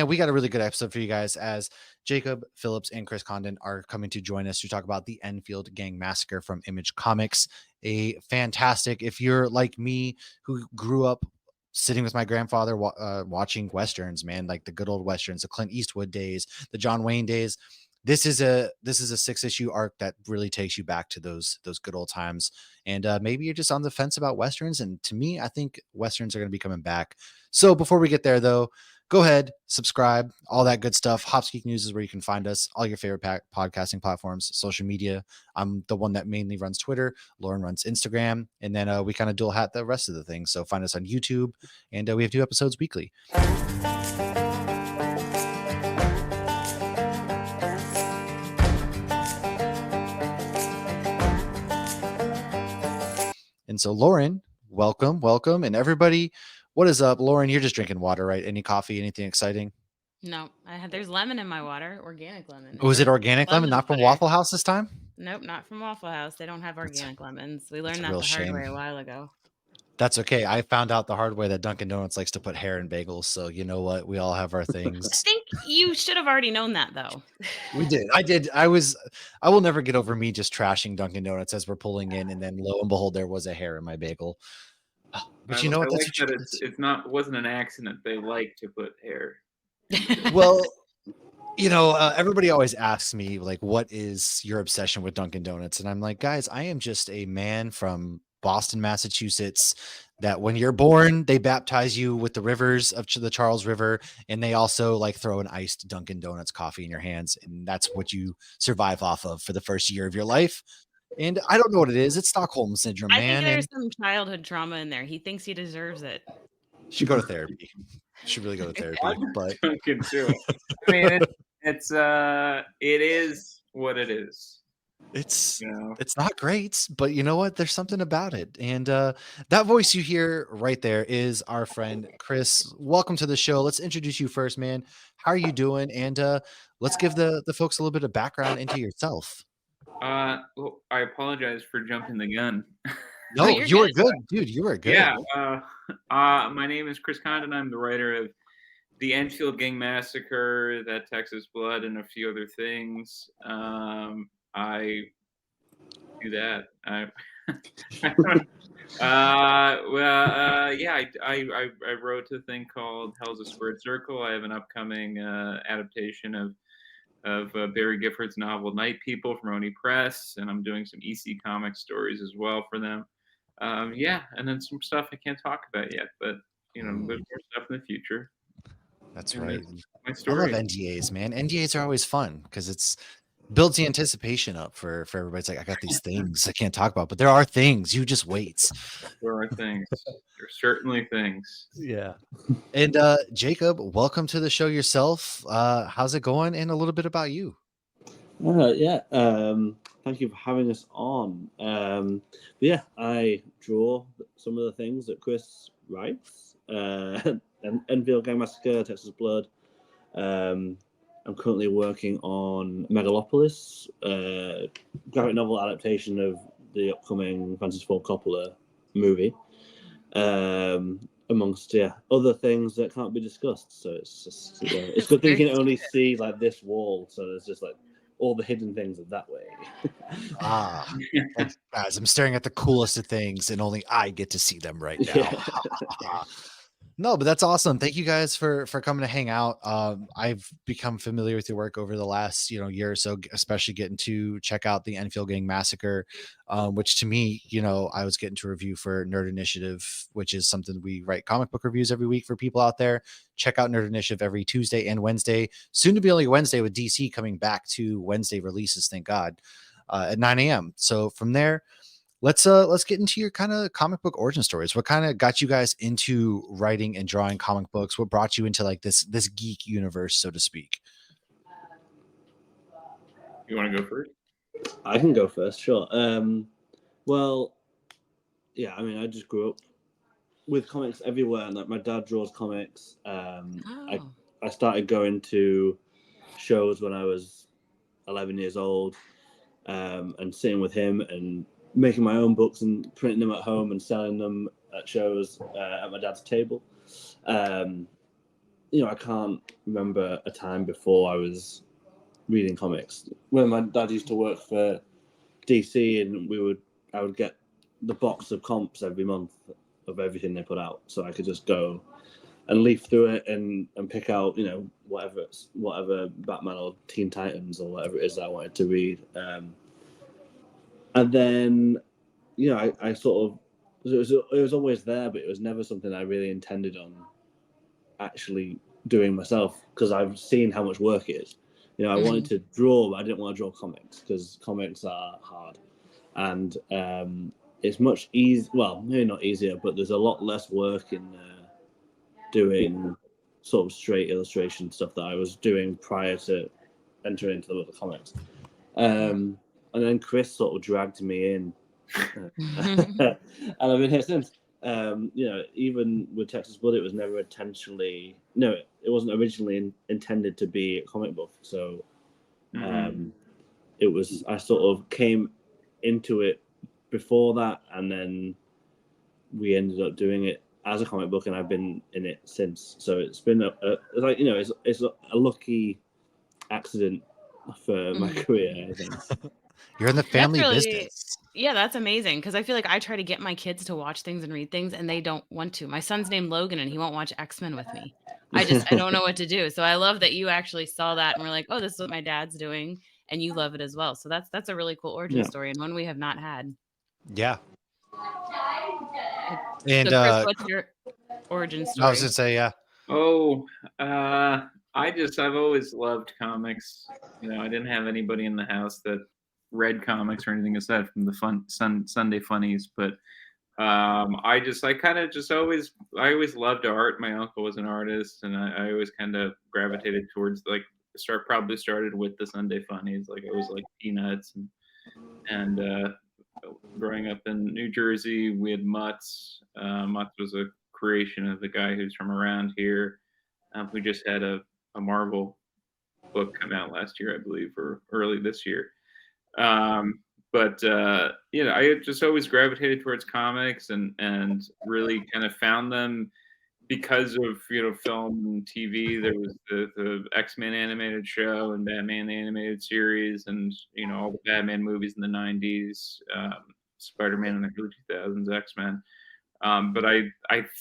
And we got a really good episode for you guys as Jacob, Phillips, and Chris Condon are coming to join us to talk about the Enfield Gang Massacre from Image Comics. A fantastic, if you're like me, who grew up sitting with my grandfather watching Westerns, man, like the good old Westerns, the Clint Eastwood days, the John Wayne days. This is a 6-issue arc that really takes you back to those good old times. And maybe you're just on the fence about Westerns. And to me, I think Westerns are going to be coming back. So before we get there, though, go ahead, subscribe, all that good stuff. Hops Geek News is where you can find us, all your favorite podcasting platforms, social media. I'm the one that mainly runs Twitter. Lauren runs Instagram. And then we kind of dual hat the rest of the things. So find us on YouTube. And we have new episodes weekly. And so, Lauren, welcome. And everybody, what is up? Lauren, you're just drinking water, right? Any coffee, anything exciting? No, there's lemon in my water, organic lemon. Was it It's organic lemon, not from butter. Waffle House this time? Nope, not from Waffle House. They don't have That's, organic lemons. We that's learned a that real the hard shame. way a while ago. That's okay. I found out the hard way that Dunkin' Donuts likes to put hair in bagels. So you know what? We all have our I things. think you should have already known that, though. We did. I will never get over me just trashing Dunkin' Donuts as we're pulling in, and then lo and behold, there was a hair in my bagel. But you know I what? That's like what you that get. it wasn't an accident. They like to put hair. Well, everybody always asks me, like, what is your obsession with Dunkin' Donuts? And I'm like, guys, I am just a man from Boston, Massachusetts, that when you're born, they baptize you with the rivers of the Charles River, and they also like throw an iced Dunkin' Donuts coffee in your hands, and that's what you survive off of for the first year of your life. And I don't know what it is. It's Stockholm syndrome, I think man, there's and some childhood trauma in there. He thinks he deserves it. should go to therapy. Should really go to therapy, but Dunkin' do it. I mean, it is what it is. It's You know, it's not great, but you know what? There's something about it. And that voice you hear right there is our friend Chris. Welcome to the show. Let's introduce you first, man. How are you doing? And let's give the folks a little bit of background into yourself. well, I apologize for jumping the gun. Oh, No, you're you were good. good, dude. You were Yeah, good. my name is Chris Condon. I'm the writer of the Enfield Gang Massacre, That Texas Blood, and a few other things. I do that. Yeah, I wrote a thing called Hell's a Squared Circle. I have an upcoming adaptation of Barry Gifford's novel Night People from Oni Press, and I'm doing some EC Comics stories as well for them. Yeah, and then some stuff I can't talk about yet, but there's more stuff in the future. That's And right. that's my I love story. NDAs, man. NDAs are always fun because it's builds the anticipation up for everybody. It's like, I got these things I can't talk about, but there are things. You just wait. There are things. There are certainly things. Yeah. And Jacob, welcome to the show yourself. How's it going? And a little bit about you. Yeah. Thank you for having us on. Yeah, I draw some of the things that Chris writes. Enfield Gang Massacre, Texas Blood. I'm currently working on Megalopolis, graphic novel adaptation of the upcoming Francis Ford Coppola movie. Amongst other things that can't be discussed. So it's just it's good that you can only see like this wall. So there's just like all the hidden things of that way. Like, guys, I'm staring at the coolest of things, and only I get to see them right now. Yeah. No, but that's awesome. Thank you guys for coming to hang out. I've become familiar with your work over the last year or so, especially getting to check out the Enfield Gang Massacre, which to me, I was getting to review for Nerd Initiative, which is something we write comic book reviews every week for people out there. Check out Nerd Initiative every Tuesday and Wednesday. Soon to be only Wednesday with DC coming back to Wednesday releases, thank God, at 9 a.m. So from there, let's get into your kind of comic book origin stories. What kind of got you guys into writing and drawing comic books? What brought you into like this geek universe, so to speak? You want to go first? I can go first, sure. Well, yeah, I mean, I just grew up with comics everywhere, and like my dad draws comics. I started going to shows when I was 11 years old, and sitting with him and making my own books and printing them at home and selling them at shows at my dad's table. I can't remember a time before I was reading comics. When my dad used to work for DC, and I would get the box of comps every month of everything they put out, so I could just go and leaf through it and pick out whatever Batman or Teen Titans or whatever it is that I wanted to read. And then I sort of it was always there, but it was never something I really intended on actually doing myself, because I've seen how much work it is. I wanted to draw, but I didn't want to draw comics because comics are hard, and it's much easier. Well, maybe not easier, but there's a lot less work in doing sort of straight illustration stuff that I was doing prior to entering into the world of comics. And then Chris sort of dragged me in, and I've been here since. Even with Texas Blood, it was never intentionally. No, it wasn't originally intended to be a comic book. So, it was. I sort of came into it before that, and then we ended up doing it as a comic book, and I've been in it since. So it's been it's a lucky accident for my career, I think. You're in the family really, business. Yeah, that's amazing, because I feel like I try to get my kids to watch things and read things, and they don't want to. My son's named Logan, and he won't watch X-Men with me. I don't know what to do. So I love that you actually saw that and were like, oh, this is what my dad's doing, and you love it as well. So that's a really cool origin story, and one we have not had. Yeah. And So Chris, what's your origin story? I was gonna say, yeah. Oh, I've always loved comics. I didn't have anybody in the house that read comics or anything aside from the Sunday funnies, but I always loved art. My uncle was an artist, and I always kind of gravitated towards probably started with the Sunday funnies. Like I was like Peanuts and growing up in New Jersey, we had Mutts. Mutts was a creation of the guy who's from around here. We just had a Marvel book come out last year, I believe, or early this year. But I had just always gravitated towards comics and really kind of found them because of film and TV. There was the X-Men animated show and Batman the animated series, and all the Batman movies in the '90s, Spider-Man in the early 2000s, X-Men. But I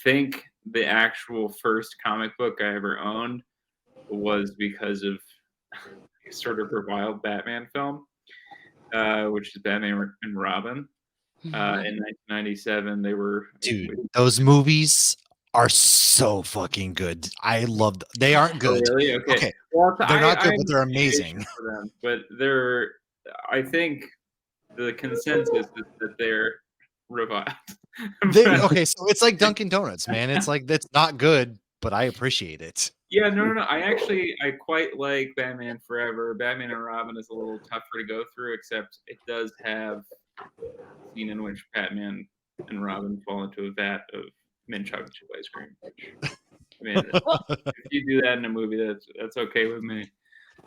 think the actual first comic book I ever owned was because of sort of reviled Batman film, which is Batman and Robin. In 1997, they were. Dude, those movies are so fucking good. I love them. They aren't good. Oh, really? Okay. Well, they're not good, but they're amazing. For them, but they're. I think the consensus is that they're reviled. Okay, so it's like Dunkin' Donuts, man. It's like that's not good, but I appreciate it. Yeah, no. I quite like Batman Forever. Batman and Robin is a little tougher to go through, except it does have a scene in which Batman and Robin fall into a vat of mint chocolate chip ice cream. If you do that in a movie, that's okay with me.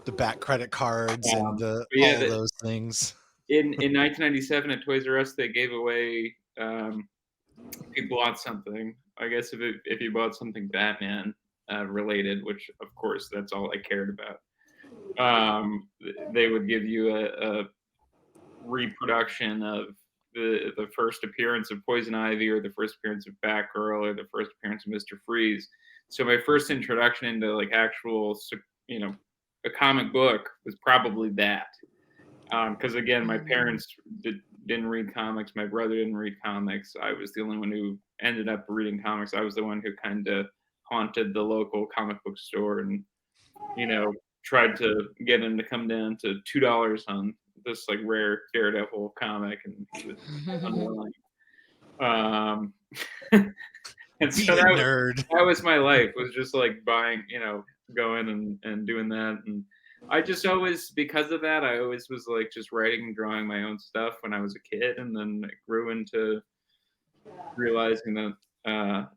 The back credit cards and all those things. In 1997 at Toys R Us, they gave away. If you bought something, I guess if you bought something Batman related, which of course that's all I cared about, they would give you a reproduction of the first appearance of Poison Ivy, or the first appearance of Batgirl, or the first appearance of Mr. Freeze. So my first introduction into actual a comic book was probably that, because again, my parents didn't read comics. My brother didn't read comics. I was the only one who ended up reading comics. I was the one who kind of haunted the local comic book store and tried to get him to come down to $2 on this rare Daredevil comic, and he was unwilling. And so that was my life, was just buying, going and doing that. And I just always, because of that, I always was just writing and drawing my own stuff when I was a kid, and then it grew into realizing that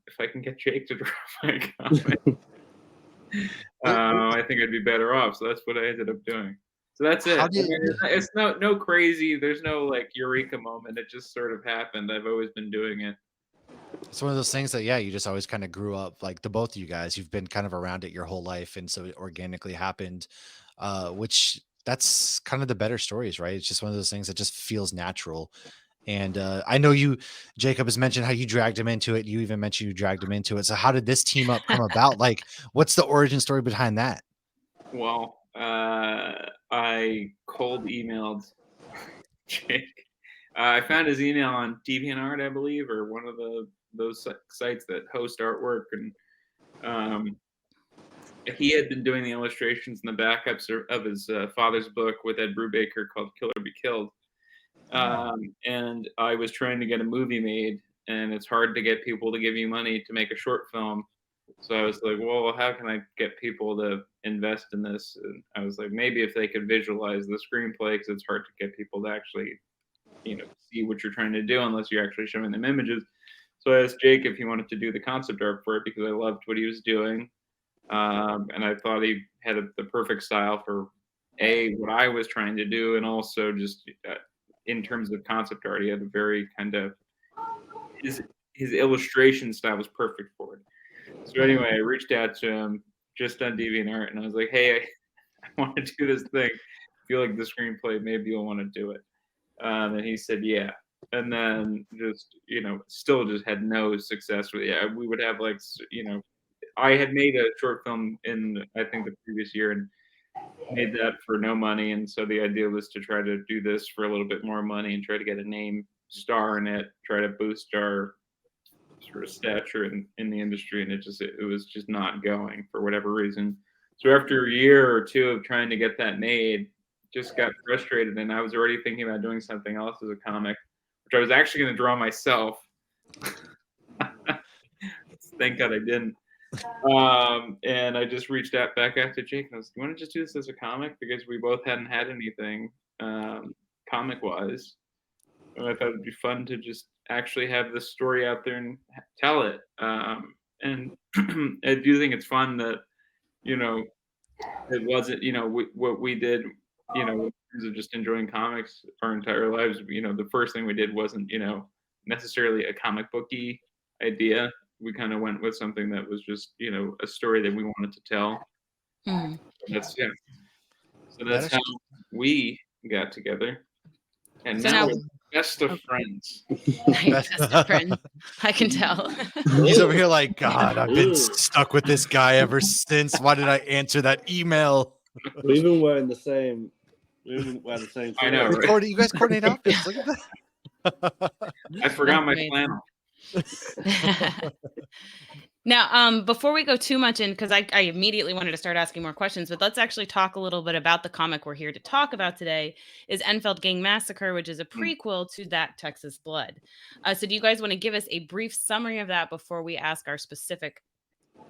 if I can get Jake to draw my comic, I think I'd be better off. So that's what I ended up doing. So that's it. It's no crazy. There's no eureka moment. It just sort of happened. I've always been doing it. It's one of those things that, yeah, you just always kind of grew up like the both of you guys. You've been kind of around it your whole life, and so it organically happened. Which that's kind of the better stories, right? It's just one of those things that just feels natural. And I know you, Jacob, has mentioned how you dragged him into it. You even mentioned you dragged him into it. So how did this team up come about? Like, what's the origin story behind that? Well, I cold emailed Jake. I found his email on DeviantArt, I believe, or one of those sites that host artwork, and um, he had been doing the illustrations and the backups of his father's book with Ed Brubaker called Kill or Be Killed. And I was trying to get a movie made, and it's hard to get people to give you money to make a short film. So I was like, well, how can I get people to invest in this? And I was like, maybe if they could visualize the screenplay, because it's hard to get people to actually, see what you're trying to do unless you're actually showing them images. So I asked Jake if he wanted to do the concept art for it because I loved what he was doing. And I thought he had the perfect style for what I was trying to do, and also just in terms of concept art, he had a very kind of his illustration style was perfect for it. So anyway, I reached out to him just on DeviantArt, and I was like, "Hey, I want to do this thing. I feel like the screenplay, maybe you'll want to do it." And he said, "Yeah." And then just still just had no success with it. Yeah, we would have like I had made a short film in I think the previous year and made that for no money, and so the idea was to try to do this for a little bit more money and try to get a name star in it, try to boost our sort of stature in the industry, and it was just not going for whatever reason. So after a year or two of trying to get that made, just got frustrated, and I was already thinking about doing something else as a comic, which I was actually going to draw myself. Thank God I didn't. And I just reached out back out to Jake and I was, "Do you want to just do this as a comic?" Because we both hadn't had anything comic wise. And I thought it'd be fun to just actually have this story out there and tell it. And I do think it's fun that, it wasn't, what we did, in terms of just enjoying comics our entire lives. The first thing we did wasn't, necessarily a comic booky idea. We kind of went with something that was just, a story that we wanted to tell. Mhm. That's yeah. So That that's how is we got together, and So now now, we're best of okay. friends. Nice, best of friends. I can tell. He's over here like, God, I've been Ooh. stuck with this guy ever since. Why did I answer that email? We're even wearing the same. We even wear the same. I know, shirt. right? You guys coordinate outfits. Look at that. I forgot That's my amazing. flannel. Now, before we go too much in, because I immediately wanted to start asking more questions, but let's actually talk a little bit about the comic we're here to talk about today, is Enfield Gang Massacre, which is a Mm. prequel to That Texas Blood. So do you guys want to give us a brief summary of that before we ask our specific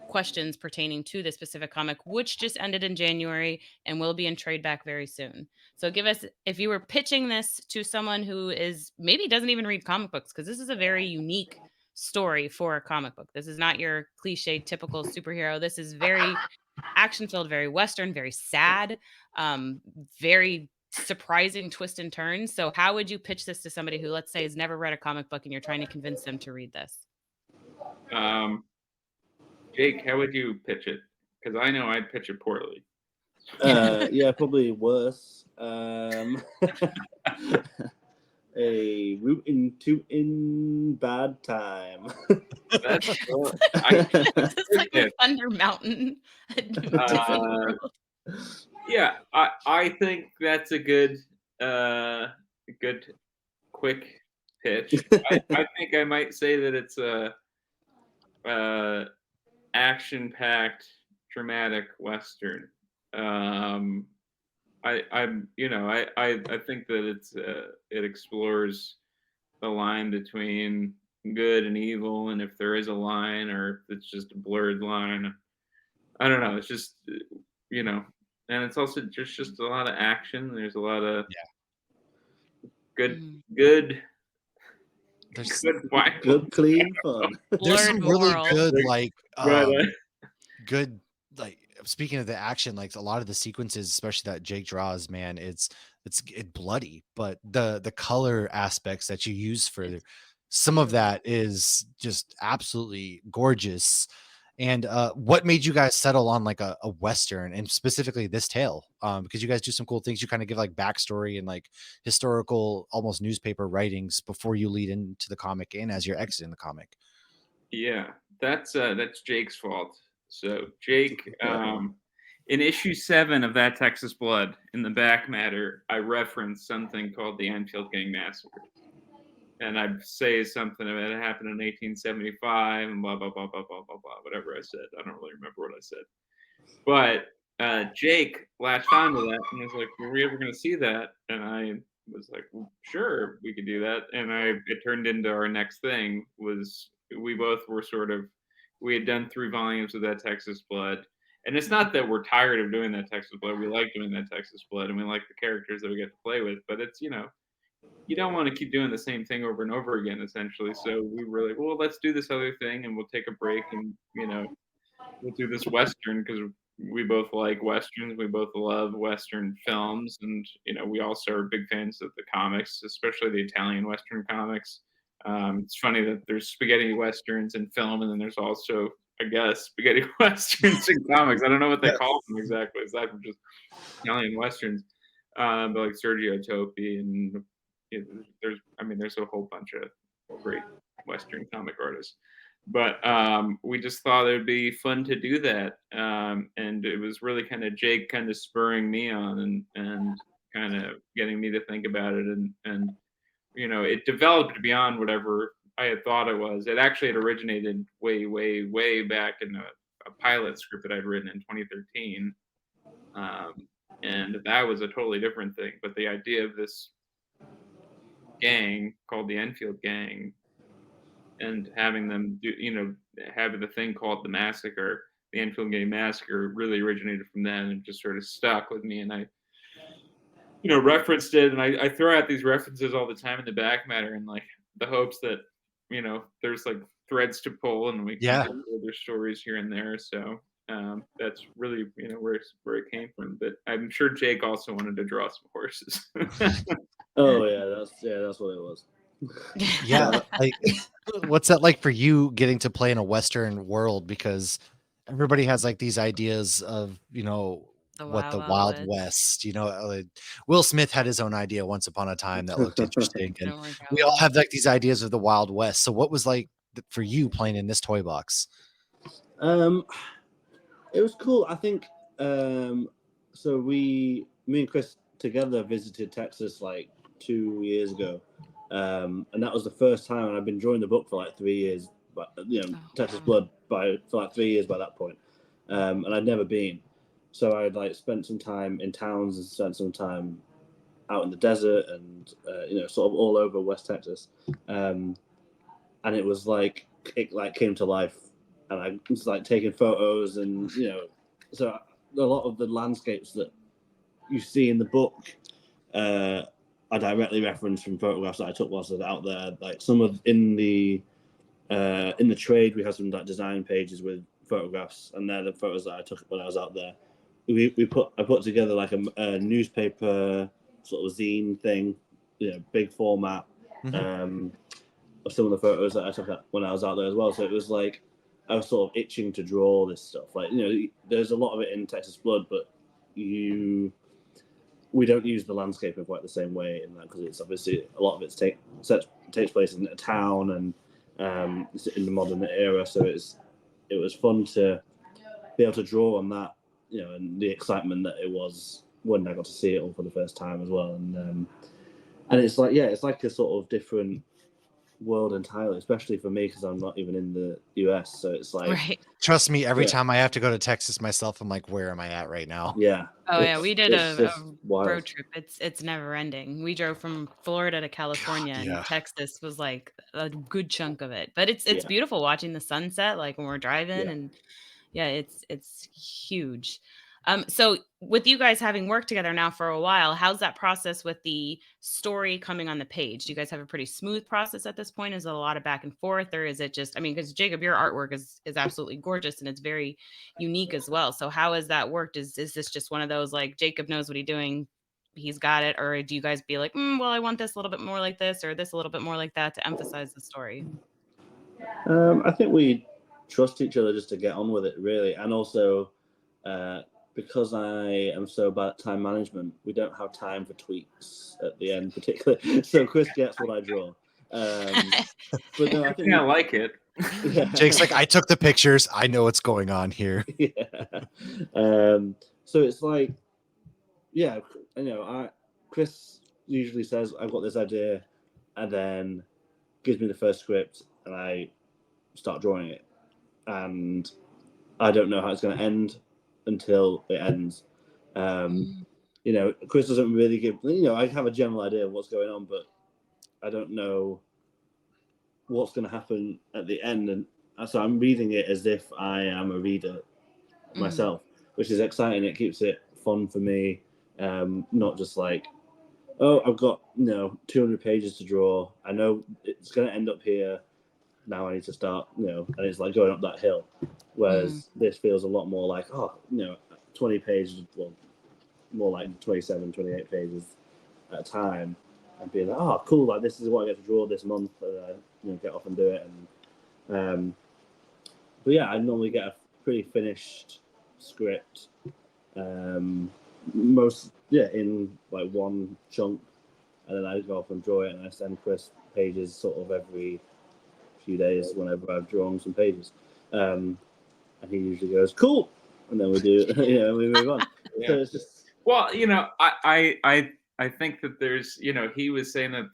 questions pertaining to the specific comic, which just ended in January and will be in trade back very soon? So give us, if you were pitching this to someone who is maybe doesn't even read comic books, because this is a very unique story for a comic book. This is not your cliche typical superhero. This is very action filled, very Western, very sad, very surprising twist and turns. So how would you pitch this to somebody who, let's say, has never read a comic book and you're trying to convince them to read this? Jake, how would you pitch it? Because I know I'd pitch it poorly. Yeah, probably worse. A route in bad time. That's It's like a Thunder Mountain. yeah. I think that's a good quick pitch. I think I might say that it's a action-packed, dramatic Western. I think that it explores the line between good and evil, and if there is a line, or if it's just a blurred line. I don't know. It's just and it's also just a lot of action. There's a lot of good There's Good, clean fun. there's some really moral. good Right. good like speaking of the action, like a lot of the sequences, especially that Jake draws, man, it's bloody, but the color aspects that you use for some of that is just absolutely gorgeous. And what made you guys settle on like a Western and specifically this tale? Because you guys do some cool things. You kind of give like backstory and like historical, almost newspaper writings before you lead into the comic and as you're exiting the comic. Yeah, that's Jake's fault. So Jake, in issue 7 of That Texas Blood, in the back matter, I reference something called the Enfield Gang Massacre. And I say something about it happened in 1875 and blah, blah, blah, blah, blah, blah, blah, whatever I said. I don't really remember what I said. But Jake latched onto that and was like, "Were we ever going to see that?" And I was like, well, "Sure, we could do that." And it turned into our next thing was we both were we had done 3 volumes of That Texas Blood. And it's not that we're tired of doing That Texas Blood. We like doing That Texas Blood and we like the characters that we get to play with. But it's, you don't want to keep doing the same thing over and over again, essentially. So we were like, well, let's do this other thing and we'll take a break and, we'll do this Western because we both like Westerns. We both love Western films. And, we also are big fans of the comics, especially the Italian Western comics. It's funny that there's spaghetti Westerns in film, and then there's also, I guess, spaghetti Westerns in comics. I don't know what they call them exactly, aside from just Italian Westerns. But like Sergio Topi and there's a whole bunch of great Western comic artists. But we just thought it would be fun to do that. And it was really kind of Jake kind of spurring me on and kind of getting me to think about it. And it developed beyond whatever I had thought it was. It actually had originated way, way, way back in a pilot script that I'd written in 2013. And that was a totally different thing. But the idea of this gang called the Enfield Gang and having them do, having the thing called the Massacre, the Enfield Gang Massacre, really originated from that and just sort of stuck with me. And I, referenced it, and I throw out these references all the time in the back matter in like the hopes that, there's like threads to pull and we can do other stories here and there. So that's really, where it came from. But I'm sure Jake also wanted to draw some horses. Oh yeah, that's what it was. Yeah, like what's that like for you getting to play in a Western world? Because everybody has like these ideas of, what the Wild West, Will Smith had his own idea once upon a time that looked interesting. And we all have like these ideas of the Wild West. So what was like for you playing in this toy box? It was cool. I think so me and Chris together visited Texas like 2 years ago. And that was the first time, and I've been drawing the book for like 3 years, but Texas Blood for like 3 years by that point. And I'd never been. So I'd like spent some time in towns and spent some time out in the desert and sort of all over West Texas. And it was like it like came to life, and I was like taking photos, and so a lot of the landscapes that you see in the book I directly referenced from photographs that I took whilst I was out there. Like some of in the trade, we have some like design pages with photographs, and they're the photos that I took when I was out there. I put together like a newspaper sort of zine thing, big format, of some of the photos that I took when I was out there as well. So it was like I was sort of itching to draw this stuff. Like there's a lot of it in Texas Blood, but we don't use the landscape in quite the same way in that, because it's obviously a lot of it takes place in a town and it's in the modern era. So it was fun to be able to draw on that, and the excitement that it was when I got to see it all for the first time as well. And it's like, it's like a sort of different world entirely, especially for me because I'm not even in the US. So it's like, Right. Trust me, every time I have to go to Texas myself, I'm like, where am I at right now? Yeah. Oh yeah, we did a wild road trip. It's never ending. We drove from Florida to California, yeah. and Texas was like a good chunk of it. But it's beautiful watching the sunset, like when we're driving, and it's huge. So with you guys having worked together now for a while, how's that process with the story coming on the page? Do you guys have a pretty smooth process at this point? Is it a lot of back and forth, or is it just, because Jacob, your artwork is absolutely gorgeous and it's very unique as well. So how has that worked? Is this just one of those like Jacob knows what he's doing, he's got it, or do you guys be like, well, I want this a little bit more like this or this a little bit more like that to emphasize the story? I think we trust each other just to get on with it, really, and also because I am so bad at time management, we don't have time for tweaks at the end, particularly. So Chris gets what I draw. But no, I think I like it. Yeah. Jake's like, I took the pictures. I know what's going on here. Yeah. So it's like, yeah, Chris usually says, I've got this idea, and then gives me the first script, and I start drawing it. And I don't know how it's going to end until it ends. Chris doesn't really give, I have a general idea of what's going on, but I don't know what's going to happen at the end. And so I'm reading it as if I am a reader myself, which is exciting. It keeps it fun for me. Not just like, oh, I've got 200 pages to draw. I know it's going to end up here. Now I need to start, and it's like going up that hill. Whereas this feels a lot more like, 20 pages, well, more like 27, 28 pages at a time, and being like, oh, cool, like this is what I get to draw this month, and get off and do it. And but yeah, I normally get a pretty finished script, in like one chunk, and then I go off and draw it, and I send Chris pages sort of every few days whenever I've drawn some pages, and he usually goes cool, and then we do we move on. Yeah. So it's just, well, I think that there's, he was saying that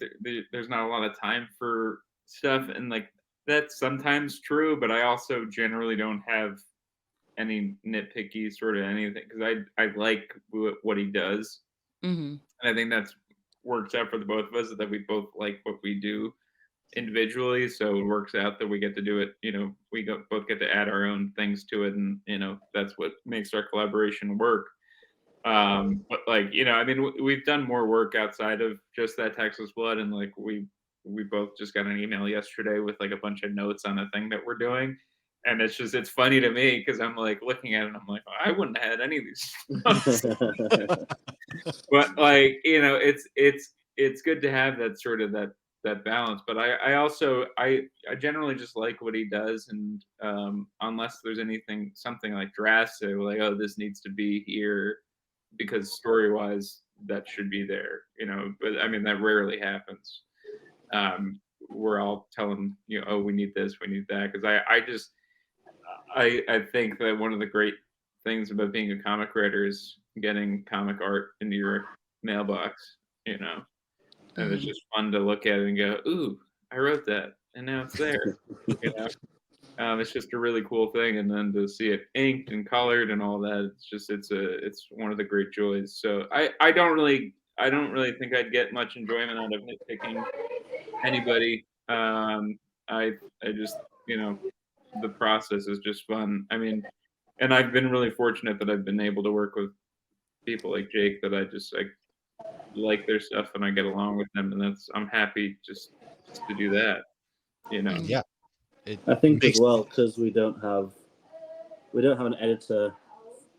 there's not a lot of time for stuff, and like that's sometimes true, but I also generally don't have any nitpicky sort of anything, because I like what he does, and I think that's works out for the both of us, that we both like what we do individually, so it works out that we get to do it, we both get to add our own things to it, and that's what makes our collaboration work. But like, I mean, we've done more work outside of just that Texas Blood, and like we both just got an email yesterday with like a bunch of notes on a thing that we're doing, and it's funny to me because I'm like looking at it and I'm like, oh, I wouldn't have had any of these notes. But like, it's good to have that sort of that balance. But I also I generally just like what he does, and unless there's something like drastic, like, oh, this needs to be here because story wise that should be there, but I mean that rarely happens. We're all telling oh, we need this, we need that, because I think that one of the great things about being a comic writer is getting comic art into your mailbox, and it's just fun to look at it and go, ooh, I wrote that, and now it's there. It's just a really cool thing, and then to see it inked and colored and all that, it's one of the great joys. So I don't really think I'd get much enjoyment out of nitpicking anybody. I just the process is just fun. I mean, and I've been really fortunate that I've been able to work with people like Jake, that I just like their stuff and I get along with them, and I'm happy just to do that. Yeah. I think as well, because we don't have an editor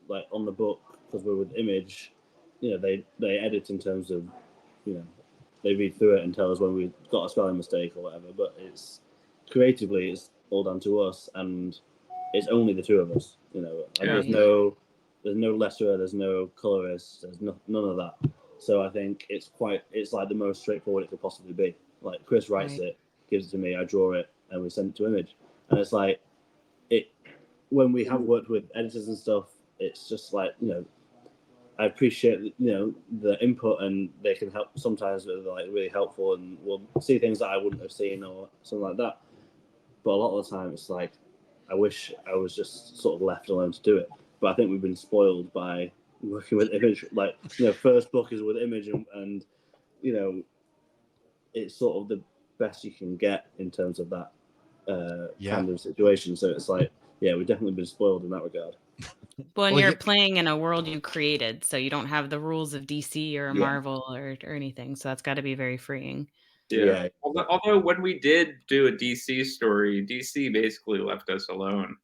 like on the book, because we're with Image. They edit in terms of, they read through it and tell us when we've got a spelling mistake or whatever. But it's creatively, it's all down to us, and it's only the two of us. There's no letterer, there's no colorist, there's none of that. So I think it's like the most straightforward it could possibly be. Like Chris writes it, gives it to me, I draw it, and we send it to Image. And it's like when we have worked with editors and stuff, it's just like, I appreciate the input, and they can help sometimes. They're like really helpful, and we'll see things that I wouldn't have seen or something like that. But a lot of the time, it's like I wish I was just sort of left alone to do it. But I think we've been spoiled by working with Image. Like, first book is with Image, and it's sort of the best you can get in terms of that kind of situation. So it's like, we've definitely been spoiled in that regard. Well, and you're playing in a world you created, so you don't have the rules of DC or Marvel or anything. So that's got to be very freeing. Yeah. Although when we did do a DC story, DC basically left us alone.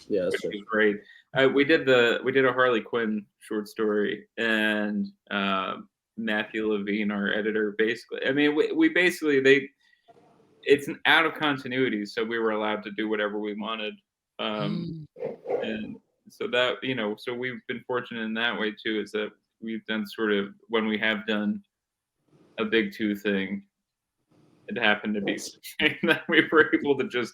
Yeah, that's which was great. We did a Harley Quinn short story, and Matthew Levine, our editor, basically. I mean, we basically it's an out of continuity, so we were allowed to do whatever we wanted. Mm. And so that, so we've been fortunate in that way too, is that we've done sort of, when we have done a big two thing, it happened to be something that we were able to just,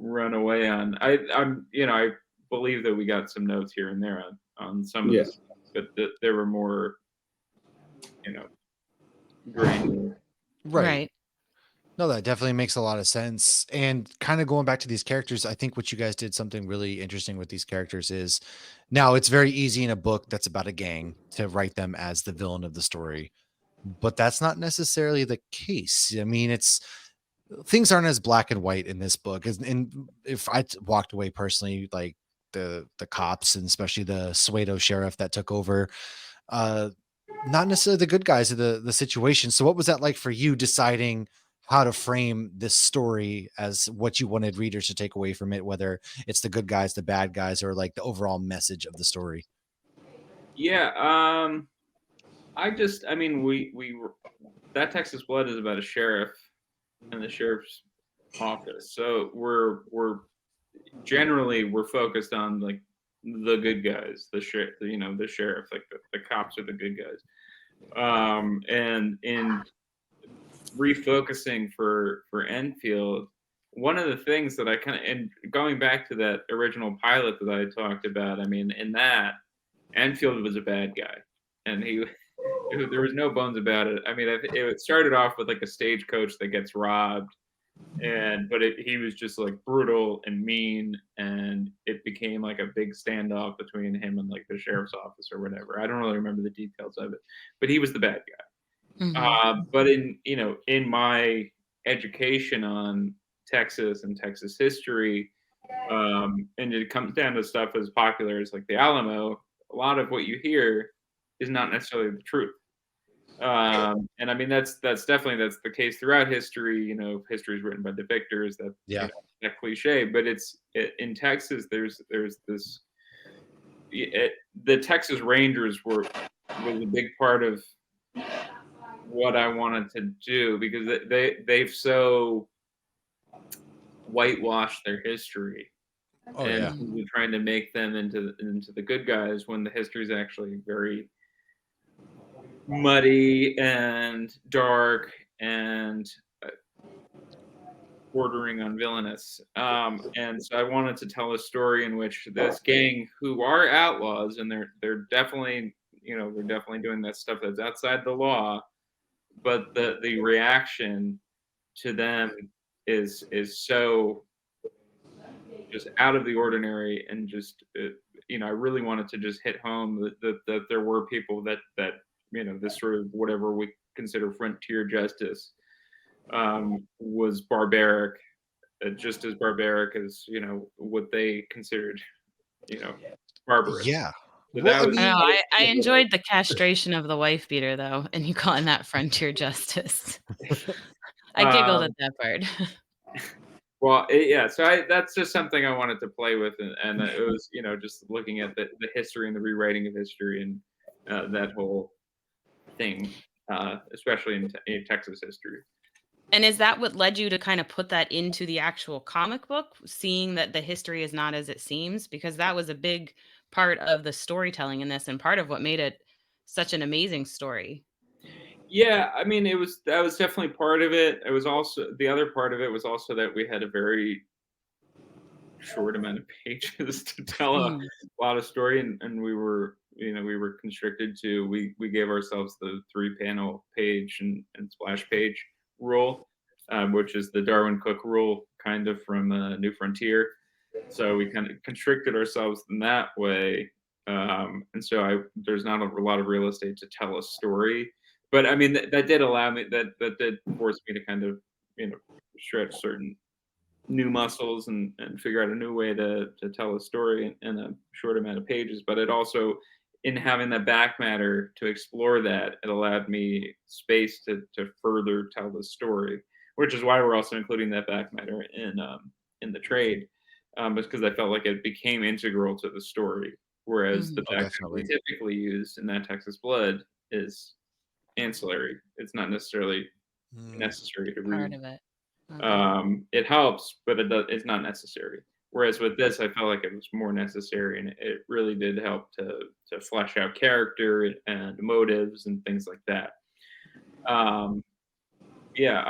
run away on. I believe that we got some notes here and there on some of Yeah. this, but there were more, granular. Right. No, that definitely makes a lot of sense. And kind of going back to these characters, I think what you guys did something really interesting with these characters is now it's very easy in a book that's about a gang to write them as the villain of the story. But that's not necessarily the case. I mean, it's things aren't as black and white in this book. And if walked away personally, like the cops and especially the Suedo sheriff that took over, uh, not necessarily the good guys of the situation. So what was that like for you deciding how to frame this story as what you wanted readers to take away from it, whether it's the good guys, the bad guys, or like the overall message of the story? Yeah. I mean, that Texas Blood is about a sheriff and the sheriff's office. So we're focused on like the good guys, the sheriff, like the cops are the good guys. And in refocusing for Enfield, one of the things that I kind of, and going back to that original pilot that I talked about, I mean, in that, Enfield was a bad guy, and there was no bones about it. I mean, it started off with like a stagecoach that gets robbed, but he was just like brutal and mean, and it became like a big standoff between him and like the sheriff's office or whatever. I don't really remember the details of it, but he was the bad guy. But in my education on Texas and Texas history, and it comes down to stuff as popular as like the Alamo, a lot of what you hear is not necessarily the truth. And I mean that's definitely the case throughout history. History is written by the victors. That cliche, but in Texas. There's this. The Texas Rangers was a big part of what I wanted to do, because they've so whitewashed their history, Oh and yeah. we're trying to make them into the good guys when the history is actually very muddy and dark and bordering on villainous. And so I wanted to tell a story in which this gang, who are outlaws, and they're definitely they're definitely doing that stuff that's outside the law, but the reaction to them is so just out of the ordinary, and just I really wanted to just hit home that there were people that this sort of whatever we consider frontier justice was barbaric, just as barbaric as what they considered barbarous. Yeah. So Well, that I was I know. mean, I enjoyed the castration of the wife beater though, and you calling that frontier justice. I giggled um, at that part. well, yeah. So that's just something I wanted to play with, and it was just looking at the history and the rewriting of history, and that whole thing, especially in Texas history. And is that what led you to kind of put that into the actual comic book, seeing that the history is not as it seems? Because that was a big part of the storytelling in this, and part of what made it such an amazing story. Yeah, I mean, that was definitely part of it. It was also, the other part of it was also that we had a very short amount of pages to tell a Mm. lot of story, and we were constricted to, we gave ourselves the 3-panel page and splash page rule, which is the Darwin Cook rule, kind of from New Frontier. So we kind of constricted ourselves in that way, and so there's not a lot of real estate to tell a story. But I mean, that did allow me, that did force me to kind of stretch certain new muscles, and figure out a new way to tell a story in a short amount of pages. But it also, in having that back matter to explore that, it allowed me space to further tell the story, which is why we're also including that back matter in the trade, because I felt like it became integral to the story. Whereas the Mhm. oh, back matter we definitely. typically use in that Texas Blood is ancillary. It's not necessarily Mm. necessary to Part read. of it. Okay. It helps, but it's not necessary. Whereas with this, I felt like it was more necessary, and it really did help to flesh out character and motives and things like that. Um, yeah,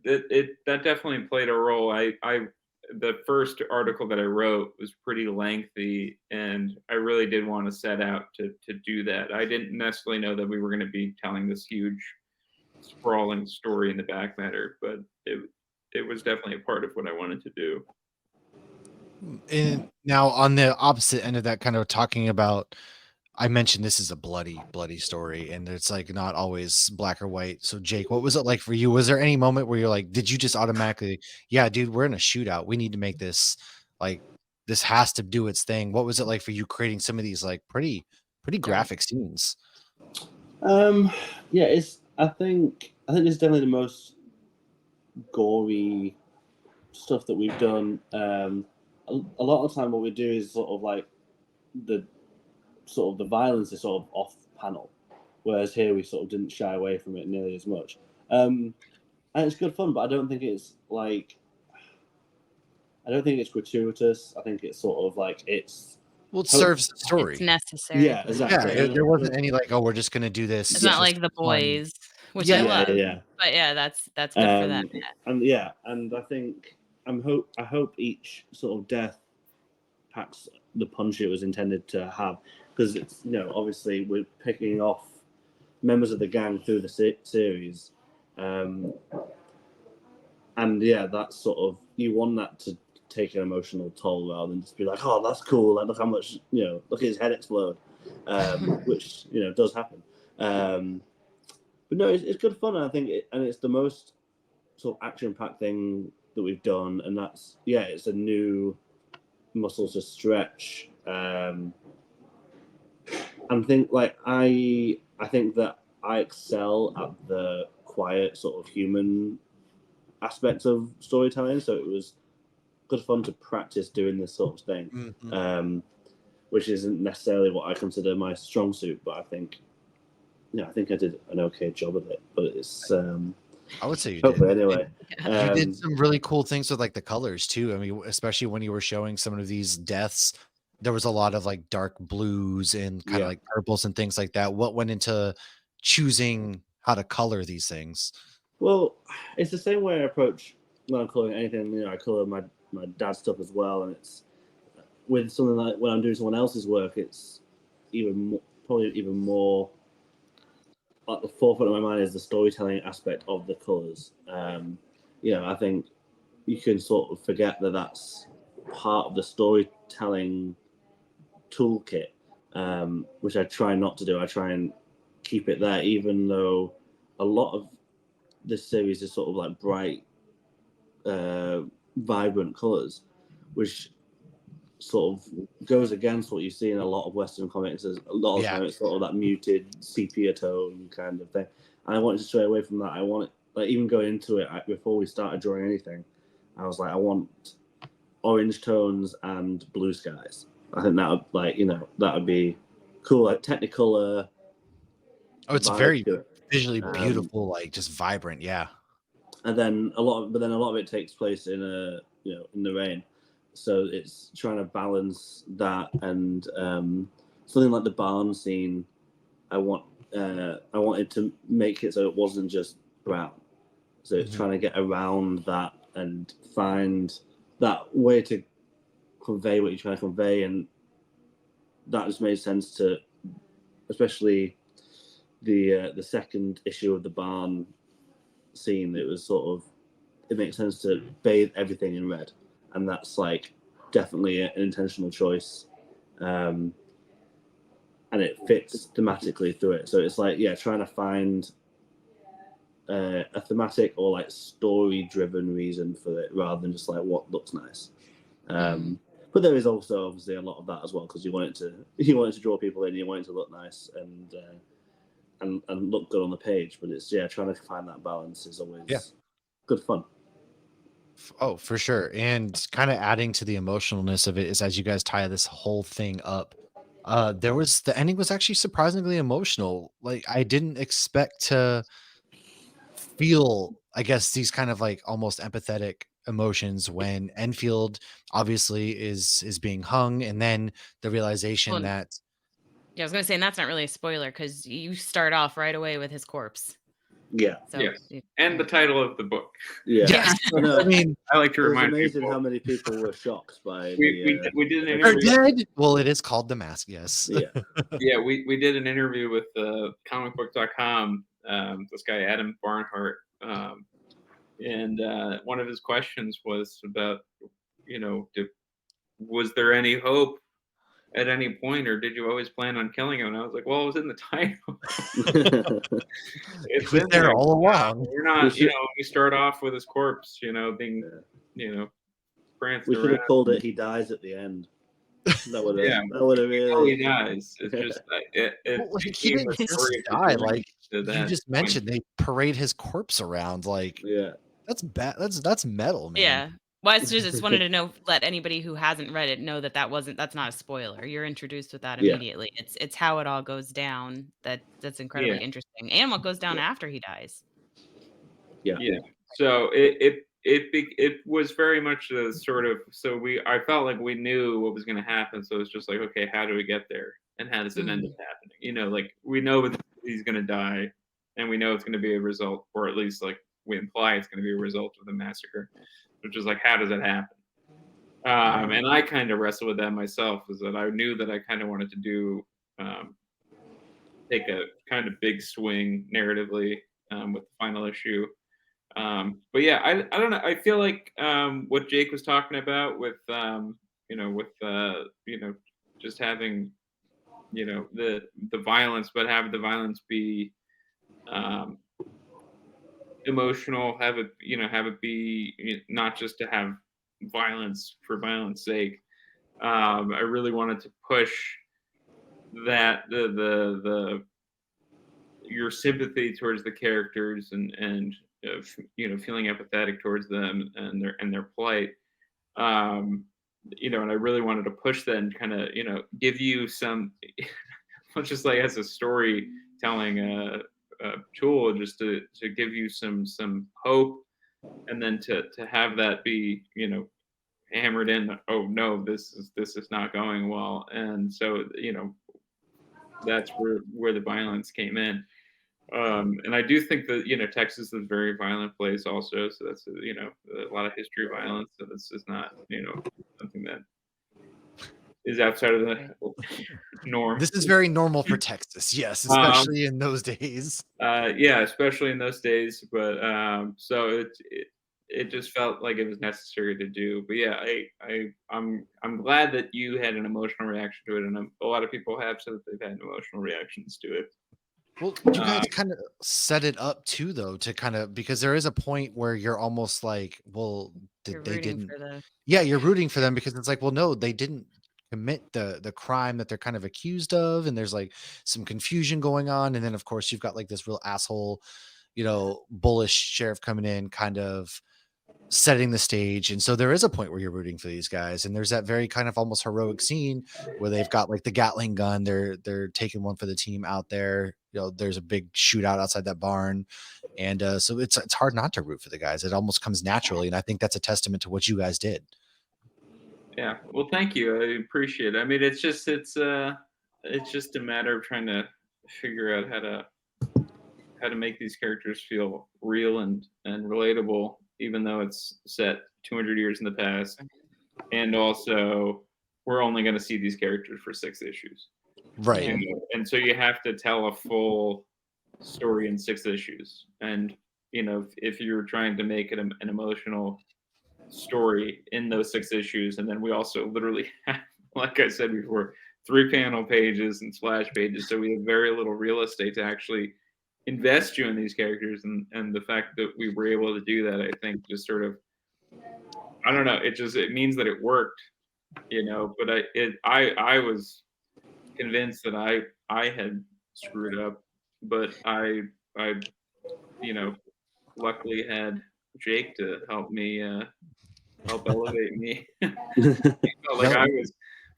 that definitely played a role. The first article that I wrote was pretty lengthy, and I really did want to set out to do that. I didn't necessarily know that we were going to be telling this huge, sprawling story in the back matter, but it was definitely a part of what I wanted to do. And now on the opposite end of that, kind of talking about, I mentioned this is a bloody, bloody story, and it's like not always black or white. So, Jake, what was it like for you? Was there any moment where you're like, did you just automatically, yeah, dude, we're in a shootout. We need to make this like this has to do its thing. What was it like for you creating some of these like pretty Dark. graphic scenes? Yeah, I think it's definitely the most gory stuff that we've done. A lot of the time, what we do is sort of like the the violence is sort of off panel, whereas here we sort of didn't shy away from it nearly as much. And it's good fun, but I don't think it's gratuitous. I think it's sort of like Well, it hope. serves the story. It's necessary Yeah, for the Yeah, exactly. story. there wasn't any like, oh, we're just gonna do this It's Yeah. not just like The for fun. Boys, which I Yeah, Yeah, love. yeah. But yeah, that's good for that. And I think I hope each sort of death packs the punch it was intended to have, because it's obviously we're picking off members of the gang through the series, and yeah, that's sort of, you want that to take an emotional toll rather than just be like, oh, that's cool, like, look how much, look at his head explode, which does happen. But no, it's good fun. And I think and it's the most sort of action-packed thing that we've done, and it's a new muscle to stretch. And I think that I excel at the quiet sort of human aspects of storytelling, so it was good fun to practice doing this sort of thing, which isn't necessarily what I consider my strong suit, but I think I did an okay job of it. But it's I would say you hopefully did. anyway. You did some really cool things with like the colors too. I mean, especially when you were showing some of these deaths, there was a lot of like dark blues and kind of Yeah. like purples and things like that. What went into choosing how to color these things? Well, it's the same way I approach when I'm coloring anything. I color my dad's stuff as well, and it's with something like when I'm doing someone else's work, it's probably even more at the forefront of my mind is the storytelling aspect of the colors. I think you can sort of forget that that's part of the storytelling toolkit, which I try not to do. I try and keep it there, even though a lot of this series is sort of like bright, vibrant colors, which sort of goes against what you see in a lot of Western comics. There's a lot of time it's sort of that muted sepia tone kind of thing. And I wanted to stray away from that. I want, like, even going into it, before we started drawing anything, I was like, I want orange tones and blue skies. I think that would, that would be cool, like Technicolor. Oh, it's vibe very to it. visually beautiful, like just vibrant. Yeah. And then a lot of it takes place in in the rain, so it's trying to balance that. And something like the barn scene, I wanted to make it so it wasn't just brown, so it's trying to get around that and find that way to convey what you're trying to convey. And that just made sense to, especially the second issue of the barn scene. It was sort of, it makes sense to bathe everything in red, and that's like definitely an intentional choice, and it fits thematically through it. So it's like, trying to find a thematic or like story driven reason for it rather than just like what looks nice. But there is also obviously a lot of that as well, because you want it to draw people in, you want it to look nice and look good on the page. But it's trying to find that balance is always good fun. Oh, for sure. And kind of adding to the emotionalness of it is as you guys tie this whole thing up, The ending was actually surprisingly emotional. Like I didn't expect to feel, I guess, these kind of like almost empathetic emotions when Enfield obviously is being hung, and then the realization Well, that yeah, I was gonna say, and that's not really a spoiler because you start off right away with his corpse. Yeah. So Yes, and the title of the book. Yeah. yes, I know. I mean, I like to It was remind amazing people how many people were shocked by we did an they're interview. dead. Well, it is called The Mask. Yes. Yeah. Yeah, we did an interview with comicbook.com. This guy Adam Barnhart, and one of his questions was about, was there any hope at any point, or did you always plan on killing him? And I was like, well, it was in the title. It It's was in there there. all along. We're We not, should, we start off with his corpse, being, yeah. pranced We should around. have called it "He Dies at the End." That would have. Yeah, That would have until really. he dies. It's just it Well, like, he became a didn't just story of die. resilience Like to you that just point. mentioned, they parade his corpse around. Like Yeah. that's bad. That's metal, man. yeah. Well, I just wanted to know, let anybody who hasn't read it know that that's not a spoiler. You're introduced with that Yeah. immediately. It's how it all goes down that's Yeah, incredibly interesting, and what goes down Yeah. after he dies. Yeah. yeah. So it was very much a sort of, I felt like we knew what was going to happen. So it's just like, okay, how do we get there, and how does it end up happening? Like we know he's going to die, and we know it's going to be a result, or at least like we imply it's going to be a result of the massacre, which is like, how does it happen? And I kind of wrestled with that myself. Is that I knew that I kind of wanted to do, take a kind of big swing narratively, with the final issue. But yeah, I don't know. I feel like, what Jake was talking about with, just having, the violence, but have the violence be, um, emotional. Have it be, not just to have violence for violence sake. I really wanted to push that the your sympathy towards the characters, and feeling empathetic towards them and their plight. um and I really wanted to push that and kind of, give you some, not just like as a storytelling tool, just to give you some hope, and then to have that be, hammered in. Oh no, this is not going well. And so, that's where the violence came in. And I do think that, Texas is a very violent place also. So that's, a lot of history of violence. So this is not, something that is outside of Right. the norm. This is very normal for Texas. Yes, Um, especially in those days. yeah, especially in those days. But so it just felt like it was necessary to do. But yeah, I'm glad that you had an emotional reaction to it, and a lot of people have said that they've had emotional reactions to it. Well, you guys Um, kind of set it up too, though, to kind of, because there is a point where you're almost like, well, You're they rooting didn't? for the Yeah, you're rooting for them because it's like, well, no, they didn't commit the crime that they're kind of accused of, and there's like some confusion going on, and then of course you've got like this real asshole, bullish sheriff coming in, kind of setting the stage. And so there is a point where you're rooting for these guys, and there's that very kind of almost heroic scene where they've got like the Gatling gun, they're taking one for the team out there. There's a big shootout outside that barn, and so it's hard not to root for the guys. It almost comes naturally, and I think that's a testament to what you guys did. Yeah. Well, thank you. I appreciate it. I mean, it's just a matter of trying to figure out how to make these characters feel real and relatable, even though it's set 200 years in the past, and also we're only going to see these characters for 6 issues. Right. Yeah. And so you have to tell a full story in 6 issues. And if you're trying to make it an emotional story in those 6 issues, and then we also literally have, like I said before, 3 panel pages and splash pages, so we have very little real estate to actually invest you in these characters. And the fact that we were able to do that, I think, just sort of, I don't know, it means that it worked. But I was convinced that I had screwed up, but I luckily had Jake to help me, help elevate me. Felt like Yep. I was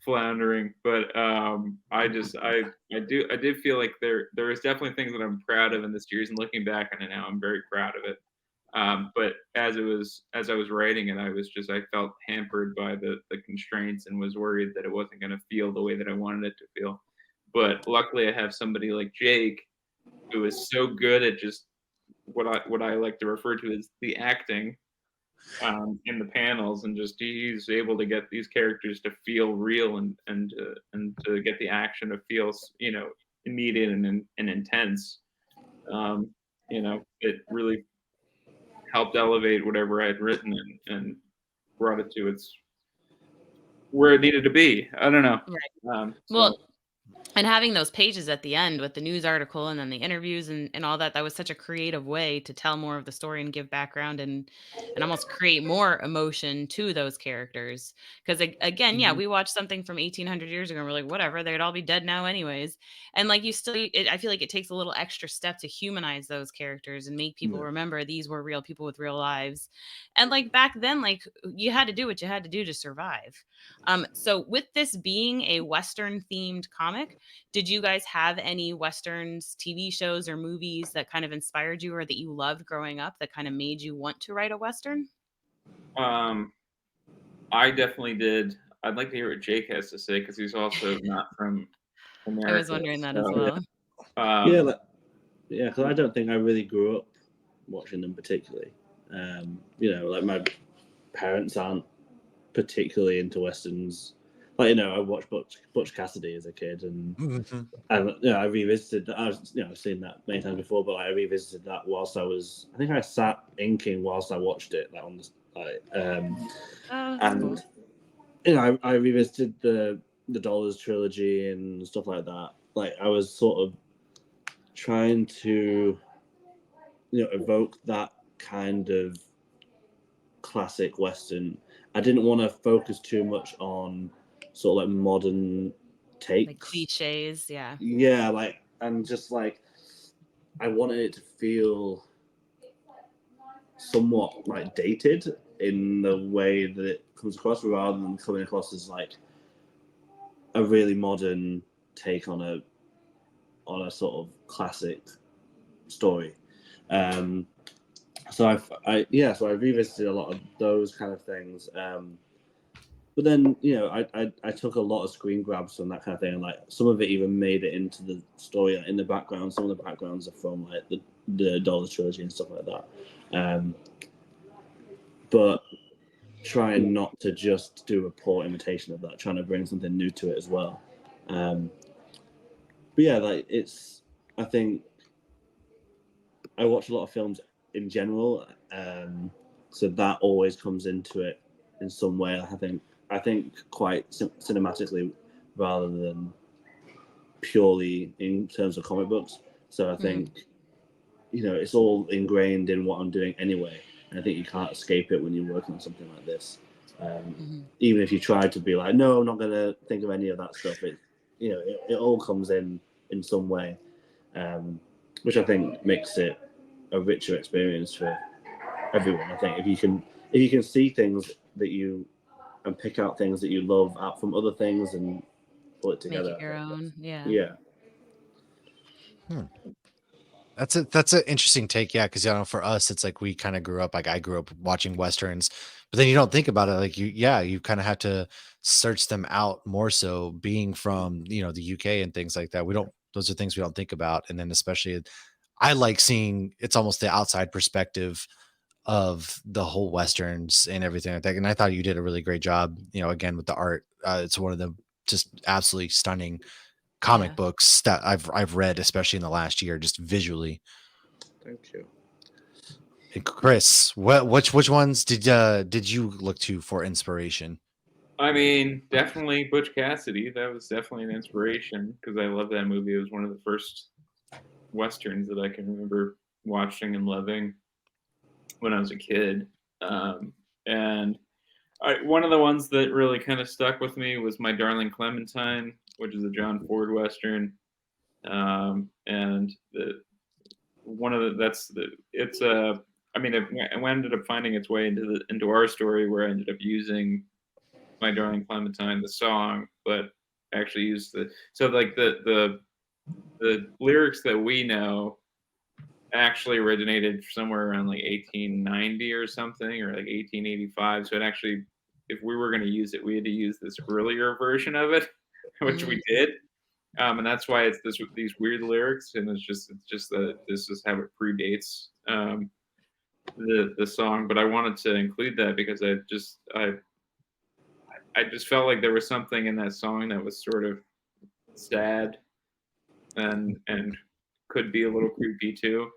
floundering. But I did feel like there is definitely things that I'm proud of in the series, and looking back on it now, I'm very proud of it. But as I was writing it, I felt hampered by the constraints and was worried that it wasn't going to feel the way that I wanted it to feel. But luckily, I have somebody like Jake who is so good at just what I like to refer to as the acting in the panels, and just he's able to get these characters to feel real, and to get the action to feel immediate and intense. It really helped elevate whatever I had written, and brought it to its where it needed to be. I don't know. Right. So Well, and having those pages at the end with the news article and then the interviews and all that, that was such a creative way to tell more of the story and give background and almost create more emotion to those characters. Because again, yeah, Mhm. we watched something from 1800 years ago and we're like, whatever, they'd all be dead now anyways. And like you still, I feel like it takes a little extra step to humanize those characters and make people Yeah. remember these were real people with real lives. And like back then, like you had to do what you had to do to survive. So with this being a Western themed comic, did you guys have any Westerns, TV shows, or movies that kind of inspired you or that you loved growing up that kind of made you want to write a Western? um, I definitely did. I'd like to hear what Jake has to say, because he's also not from I was America. wondering that as So, well. Yeah, um, because I don't think I really grew up watching them particularly. Like my parents aren't particularly into westerns. Like, I watched Butch Cassidy as a kid, and Mhm. I revisited that. I've seen that many times before, but I revisited that whilst I think I sat inking whilst I watched it, like on the Oh, that's and cool. I revisited the Dollars trilogy and stuff like that. Like, I was sort of trying to evoke that kind of classic western. I didn't want to focus too much on sort of like modern Like takes. cliches, yeah. Yeah, and just like I wanted it to feel somewhat like dated in the way that it comes across, rather than coming across as like a really modern take on a sort of classic story. Um, so I revisited a lot of those kind of things. But then, I took a lot of screen grabs from that kind of thing, and like some of it even made it into the story in the background. Some of the backgrounds are from like the Dollars trilogy and stuff like that. But trying not to just do a poor imitation of that, trying to bring something new to it as well. But yeah, like I think I watch a lot of films in general, so that always comes into it in some way. I think quite cinematically, rather than purely in terms of comic books. So I Mhm. think it's all ingrained in what I'm doing anyway, and I think you can't escape it when you're working on something like this. Mhm. Even if you try to be like, no, I'm not going to think of any of that stuff. It all comes in some way, which I think makes it a richer experience for everyone. I think if you can see things and pick out things that you love out from other things and pull it Make together, it I your think own. Yeah. yeah. Hmm. That's an interesting take, yeah. Because for us, it's like we kind of grew up. Like I grew up watching westerns, but then you don't think about it. Like you kind of have to search them out more. So being from the UK and things like that, we don't. Those are things we don't think about. And then especially, I like seeing it's almost the outside perspective of the whole westerns and everything like that. And I thought you did a really great job. Again with the art, it's one of the just absolutely stunning comic Yeah. books that I've read, especially in the last year, just visually. Thank you. And Chris, which ones did you look to for inspiration? I mean, definitely Butch Cassidy. That was definitely an inspiration, because I love that movie. It was one of the first westerns that I can remember watching and loving when I was a kid. And one of the ones that really kind of stuck with me was My Darling Clementine, which is a John Ford western. And the one of the that's the it's I mean, it ended up finding its way into our story, where I ended up using My Darling Clementine, the song, but actually used the lyrics that we know actually originated somewhere around like 1890 or something, or like 1885. So it actually, if we were going to use it, we had to use this earlier version of it, which we did. And that's why it's these weird lyrics, and it's just that this is how it predates the song. But I wanted to include that because I just felt like there was something in that song that was sort of sad and could be a little creepy too.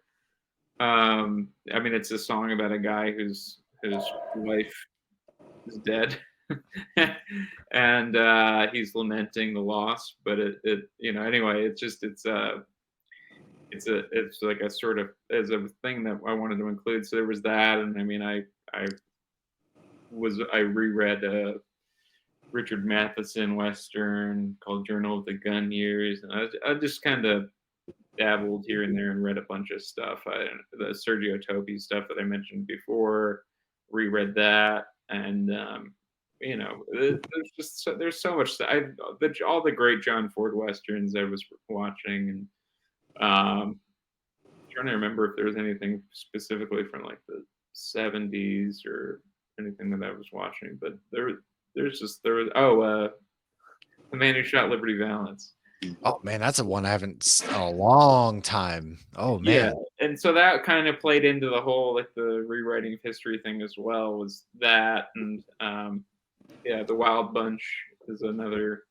I mean, it's a song about a guy whose wife is dead, and he's lamenting the loss. But it anyway, it's like a sort of as a thing that I wanted to include. So there was that, and I mean, I reread Richard Matheson Western called Journal of the Gun Years, and I just kind of dabbled here and there and read a bunch of stuff. The Sergio Topi stuff that I mentioned before, reread that, and there's so much. All the great John Ford Westerns I was watching, and trying to remember if there was anything specifically from like the 70s or anything that I was watching, but there was The Man Who Shot Liberty Valance. Oh man, that's a one I haven't in a long time. Oh man. Yeah, and so that kind of played into the whole like the rewriting of history thing as well. Was that, and The Wild Bunch is another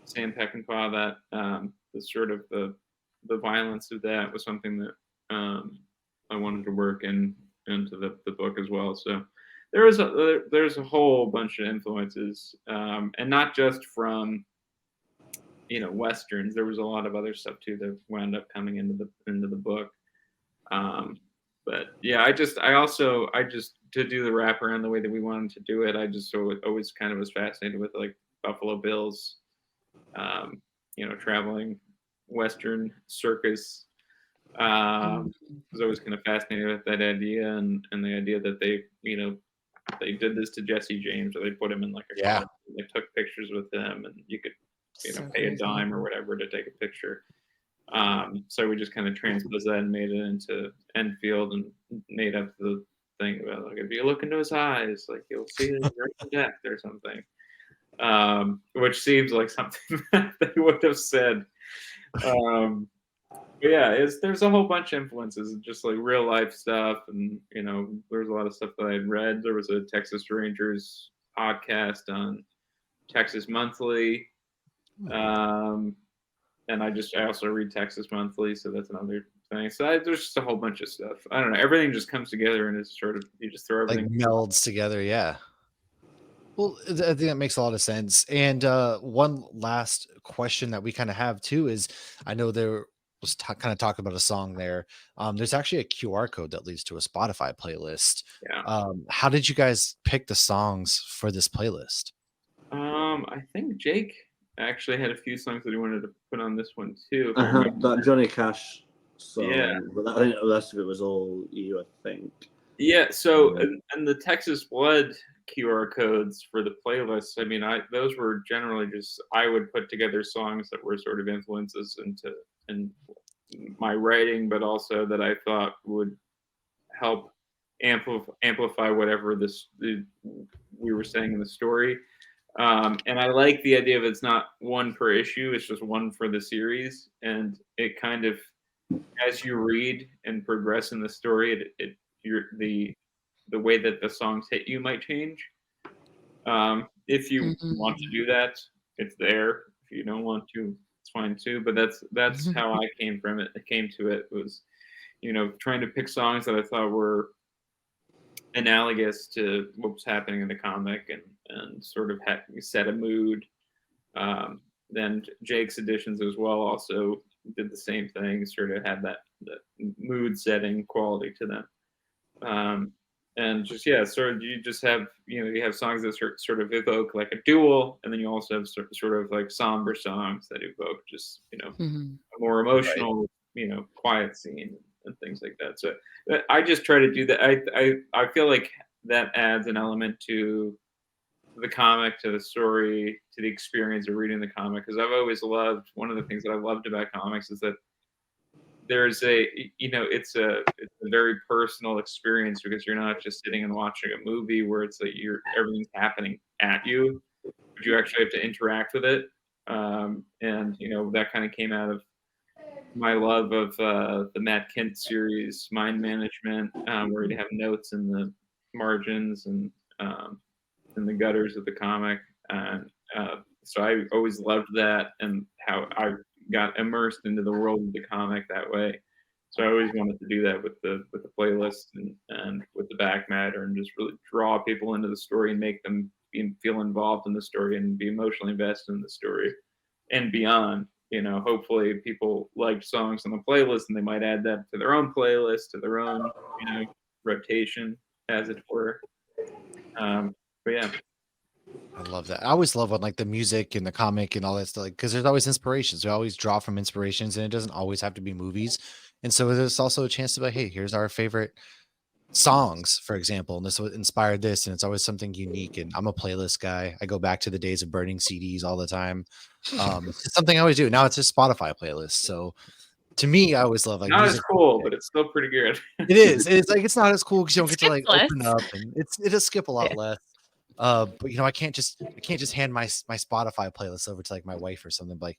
Sam Peckinpah that the sort of the violence of that was something that I wanted to work into the book as well. So there's a whole bunch of influences, and not just from Westerns. There was a lot of other stuff too that wound up coming into the book. But yeah, I just to do the wraparound the way that we wanted to do it, I just always kind of was fascinated with like Buffalo Bills, traveling Western circus. Was always kind of fascinated with that idea and the idea that they did this to Jesse James, or they put him in like a car, they took pictures with him, and you could pay a dime or whatever to take a picture. So we just kind of transposed that and made it into Enfield and made up the thing about like if you look into his eyes, like you'll see his right death or something. Which seems like something that they would have said. But yeah, there's a whole bunch of influences, just like real life stuff, and there's a lot of stuff that I had read. There was a Texas Rangers podcast on Texas Monthly. And I also read Texas Monthly, so that's another thing. So there's just a whole bunch of stuff. I don't know. Everything just comes together, and it's sort of you just throw everything like melds together. Yeah. Well, I think that makes a lot of sense. And one last question that we kind of have too is, I know there was kind of talking about a song there. There's actually a QR code that leads to a Spotify playlist. Yeah. How did you guys pick the songs for this playlist? I think Jake actually had a few songs that he wanted to put on this one too. That Johnny Cash song, yeah, but I think the rest of it was all you, I think. Yeah. So and the Texas Blood QR codes for the playlist. I mean, those were generally just I would put together songs that were sort of influences in my writing, but also that I thought would help amplify whatever we were saying in the story. And I like the idea of it's not one per issue; it's just one for the series, and it kind of, as you read and progress in the story, the way that the songs hit you might change. If you want to do that, it's there. If you don't want to, it's fine too. But that's how I came from it. I came to it was, trying to pick songs that I thought were analogous to what was happening in the comic and sort of set a mood. Then Jake's editions as well also did the same thing, sort of had that mood setting quality to them. And just sort of you just have you have songs that sort of evoke like a duel, and then you also have sort of like somber songs that evoke just a more emotional quiet scene and things like that. So I just try to do that. I feel like that adds an element to the comic to the story to the experience of reading the comic, because I've always loved, one of the things that I loved about comics is that there's it's a very personal experience, because you're not just sitting and watching a movie where it's like everything's happening at you, but you actually have to interact with it. And that kind of came out of my love of the Matt Kint series, Mind Management, where you have notes in the margins and in the gutters of the comic. And so I always loved that, and how I got immersed into the world of the comic that way. So I always wanted to do that with the playlist and with the back matter, and just really draw people into the story and make them feel involved in the story and be emotionally invested in the story and beyond. Hopefully people liked songs on the playlist, and they might add that to their own playlist, to their own rotation, as it were. But yeah. I love that. I always love when like the music and the comic and all that stuff, like because there's always inspirations. We always draw from inspirations, and it doesn't always have to be movies. And so there's also a chance to be like, hey, here's our favorite songs, for example, and this what inspired this, and it's always something unique. And I'm a playlist guy. I go back to the days of burning CDs all the time. It's just something I always do. Now it's just Spotify playlist. So to me, I always love like Not as music. cool, but it's still pretty good. It is. It's like it's not as cool because you don't get to Skip like less. open up, and it just skip a lot less. But I can't just hand my Spotify playlist over to like my wife or something. Like,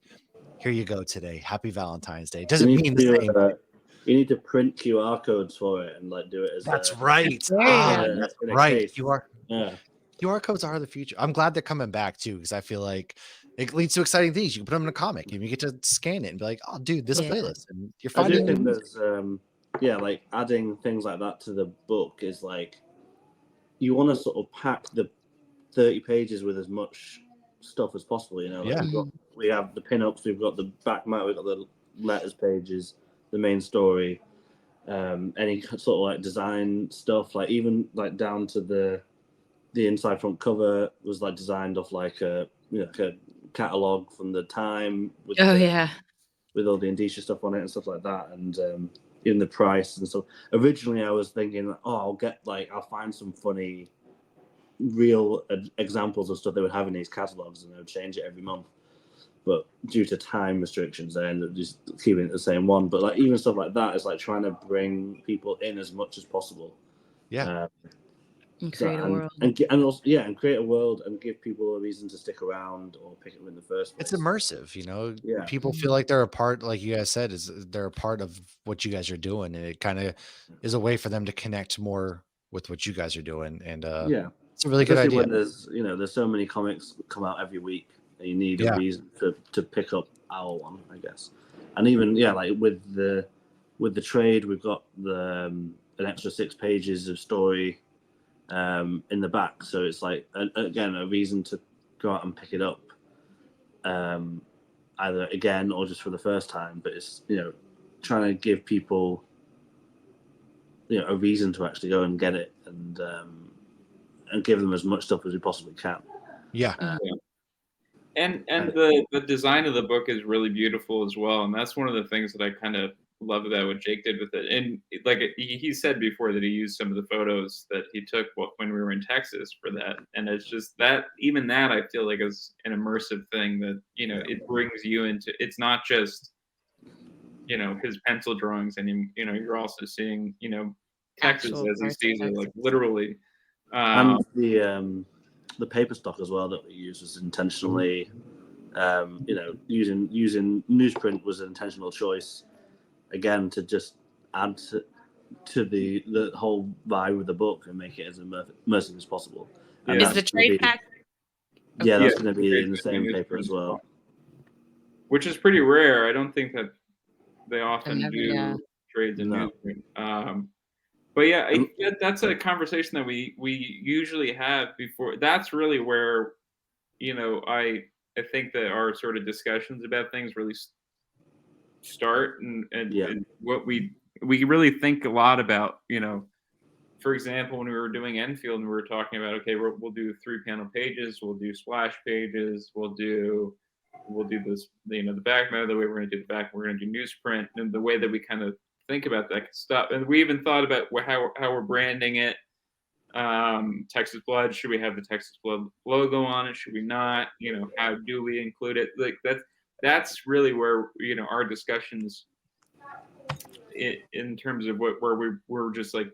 here you go today. Happy Valentine's Day. It doesn't mean the same. You need to print QR codes for it and like do it as. That's right. That's right. QR codes are the future. I'm glad they're coming back too, because I feel like it leads to exciting things. You can put them in a comic, and you get to scan it and be like, "Oh, dude, this playlist." And you're finding. I do think there's like adding things like that to the book is like you want to sort of pack the 30 pages with as much stuff as possible. We have the pinups, we've got the back matter, we've got the letters pages, the main story, any sort of like design stuff, like even like down to the inside front cover was like designed off like a catalog from the time with with all the indicia stuff on it and stuff like that, and even the price and stuff. Originally I was thinking, I'll find some funny real examples of stuff they would have in these catalogs, and they would change it every month. But due to time restrictions, they ended up just keeping it the same one. But like even stuff like that is like trying to bring people in as much as possible. Yeah. And create a world. And also, and create a world and give people a reason to stick around or pick it up in the first place. It's immersive, People feel like they're a part, like you guys said, they're a part of what you guys are doing, and it kind of is a way for them to connect more with what you guys are doing. And it's a really good idea. When there's so many comics that come out every week, and you need a reason to pick up our one, I guess. And even like with the trade, we've got an extra 6 pages of story in the back, so it's like again a reason to go out and pick it up, either again or just for the first time. But it's trying to give people a reason to actually go and get it, and give them as much stuff as we possibly can. And the design of the book is really beautiful as well, and that's one of the things that I kind of love about what Jake did with it. And like he said before that he used some of the photos that he took when we were in Texas for that, and it's just that even that I feel like is an immersive thing that it brings you into. It's not just his pencil drawings, and you're also seeing Texas as he sees it, like literally. And the paper stock as well that we use was intentionally, using newsprint was an intentional choice, again, to just add to the whole vibe of the book and make it as immersive as possible. And is the trade pack? Yeah, that's going to be in the same paper as well. Which is pretty rare. I don't think that they often do trades in newsprint. But that's a conversation that we usually have before. That's really where, I think that our sort of discussions about things really start, and what we really think a lot about. For example, when we were doing Enfield, and we were talking about, okay, we'll do 3-panel pages, we'll do splash pages, we'll do this, the back matter, the way we're going to do the back, we're going to do newsprint, and the way that we kind of think about that stuff. And we even thought about how we're branding it, Texas Blood, should we have the Texas Blood logo on it? Should we not? How do we include it? Like that's really where our discussions in terms of where we're just like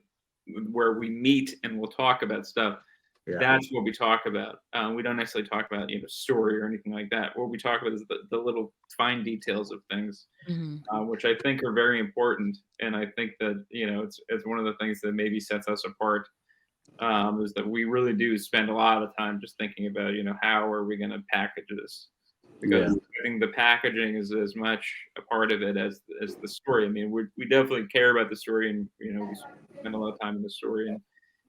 where we meet and we'll talk about stuff. Yeah. That's what we talk about. We don't necessarily talk about story or anything like that. What we talk about is the little fine details of things, which I think are very important. And I think that it's one of the things that maybe sets us apart, is that we really do spend a lot of time just thinking about how are we going to package this, because I think the packaging is as much a part of it as the story. I mean, we definitely care about the story, and we spend a lot of time in the story and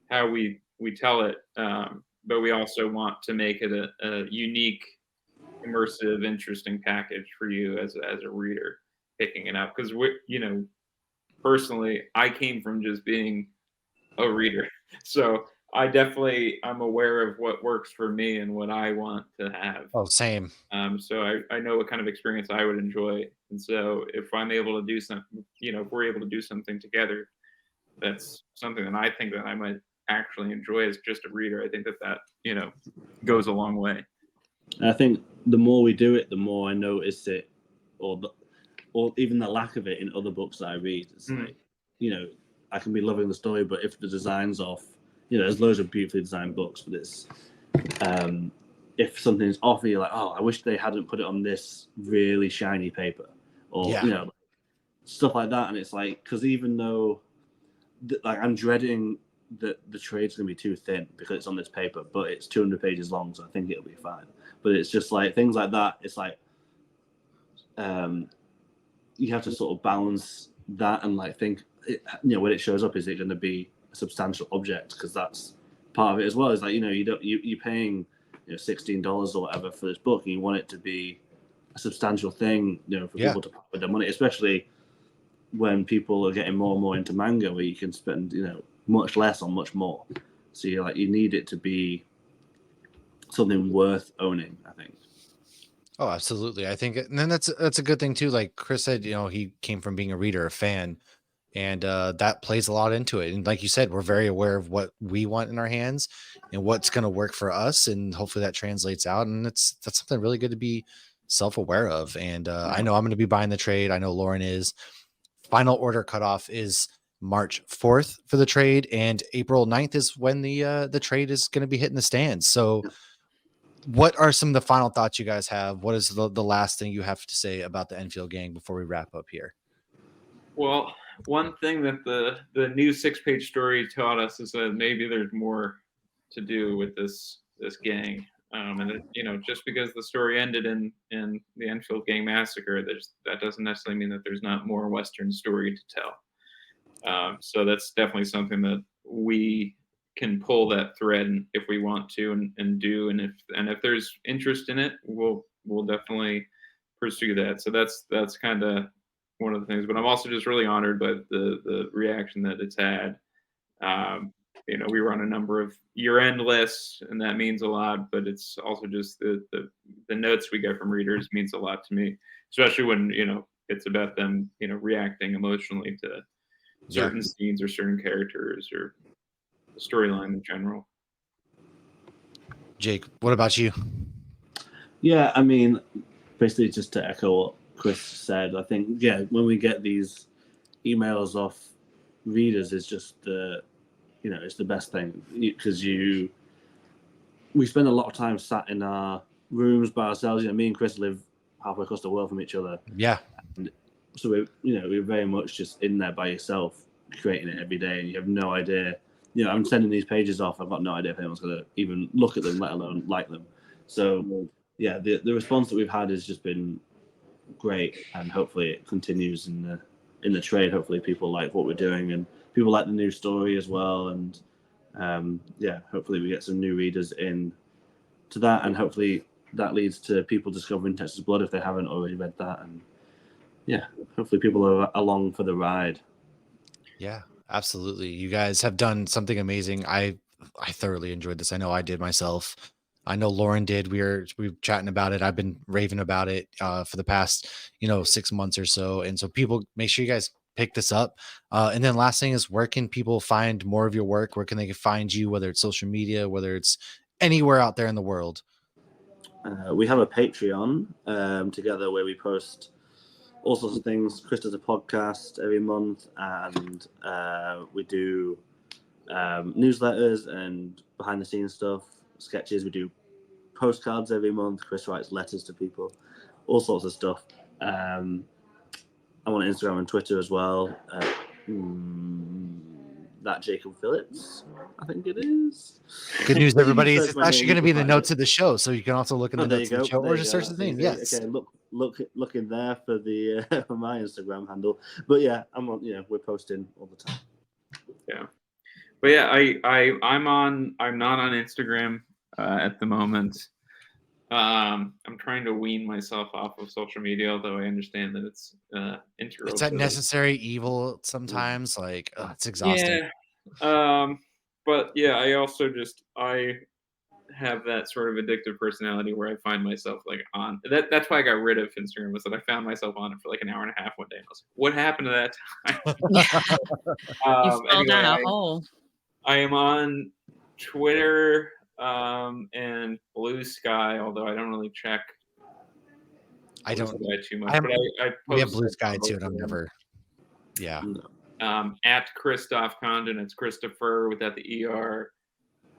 how we tell it, but we also want to make it a unique, immersive, interesting package for you as a reader picking it up. Because personally, I came from just being a reader, so I'm aware of what works for me and what I want to have. Oh, same. So I know what kind of experience I would enjoy, and so if I'm able to do something, if we're able to do something together, that's something that I think that I might actually enjoy as just a reader. I think that goes a long way. I think the more we do it, the more I notice it, or even the lack of it in other books that I read. It's like, I can be loving the story, but if the design's off, there's loads of beautifully designed books, but it's if something's off, you're like, oh, I wish they hadn't put it on this really shiny paper, or stuff like that. And it's like, because even though I'm dreading that the trade's going to be too thin because it's on this paper, but it's 200 pages long, so I think it'll be fine. But it's just like things like that. It's like you have to sort of balance that and like think, when it shows up, is it going to be a substantial object? Because that's part of it as well. Is like you're paying $16 or whatever for this book, and you want it to be a substantial thing, for people to put their money, especially when people are getting more and more into manga, where you can spend much less on much more. So you need it to be something worth owning, I think. Oh, absolutely. I think, and then that's a good thing too. Like Chris said, he came from being a reader, a fan, and that plays a lot into it. And like you said, we're very aware of what we want in our hands and what's going to work for us, and hopefully that translates out. And that's something really good to be self-aware of. And I know I'm going to be buying the trade. I know Lauren is. Final order cutoff is March 4th for the trade, and April 9th is when the trade is going to be hitting the stands. So what are some of the final thoughts you guys have? What is the last thing you have to say about the Enfield gang before we wrap up here? Well, one thing that the new 6-page story taught us is that maybe there's more to do with this gang. And just because the story ended in the Enfield Gang Massacre, that doesn't necessarily mean that there's not more Western story to tell. So that's definitely something that we can pull that thread if we want to and do. And if there's interest in it, we'll definitely pursue that. So that's kind of one of the things. But I'm also just really honored by the reaction that it's had. We run a number of year-end lists, and that means a lot. But it's also just the notes we get from readers means a lot to me, especially when it's about them reacting emotionally to certain scenes or certain characters or the storyline in general. Jake, what about you? Yeah, I mean, basically just to echo what Chris said, I think when we get these emails off readers, is just it's the best thing, because we spend a lot of time sat in our rooms by ourselves. Me and Chris live halfway across the world from each other. Yeah. And so we're very much just in there by yourself, creating it every day, and you have no idea. I'm sending these pages off. I've got no idea if anyone's going to even look at them, let alone like them. So the response that we've had has just been great, and hopefully it continues in the trade. Hopefully people like what we're doing, and people like the new story as well. And hopefully we get some new readers in to that, and hopefully that leads to people discovering Texas Blood if they haven't already read that. And hopefully people are along for the ride. Yeah, absolutely. You guys have done something amazing. I thoroughly enjoyed this. I know I did myself. I know Lauren did. We were chatting about it. I've been raving about it for the past 6 months or so. And so people, make sure you guys pick this up. And then last thing is, where can people find more of your work? Where can they find you, whether it's social media, whether it's anywhere out there in the world? We have a Patreon together where we post all sorts of things. Chris does a podcast every month, and we do newsletters and behind the scenes stuff, sketches. We do postcards every month. Chris writes letters to people, all sorts of stuff. I'm on Instagram and Twitter as well. That Jacob Phillips, I think it is. Good news, everybody. It's Search my actually name, going to be you in the can find notes it. of the show, so you can also look in the There notes you of the go. show, There or you just go. search the That's name. easy. Yes. Okay, look in there for the for my Instagram handle. But yeah, I'm on. We're posting all the time. Yeah, but yeah, I'm not on Instagram at the moment. I'm trying to wean myself off of social media, although I understand that it's integral. It's that to necessary evil sometimes. Like, it's exhausting. Yeah. But yeah, I also I have that sort of addictive personality where I find myself like on that. That's why I got rid of Instagram, was that I found myself on it for like an hour and a half one day, and I was like, "What happened to that time?" You fell down Anyway, a hole. I am on Twitter and Blue Sky, although I don't really check. I don't. Blue Sky too much, I'm- but I post We have Blue like, Sky both too, and of I'm them. never. Yeah. At Christoph Condon, it's Christopher without the ER.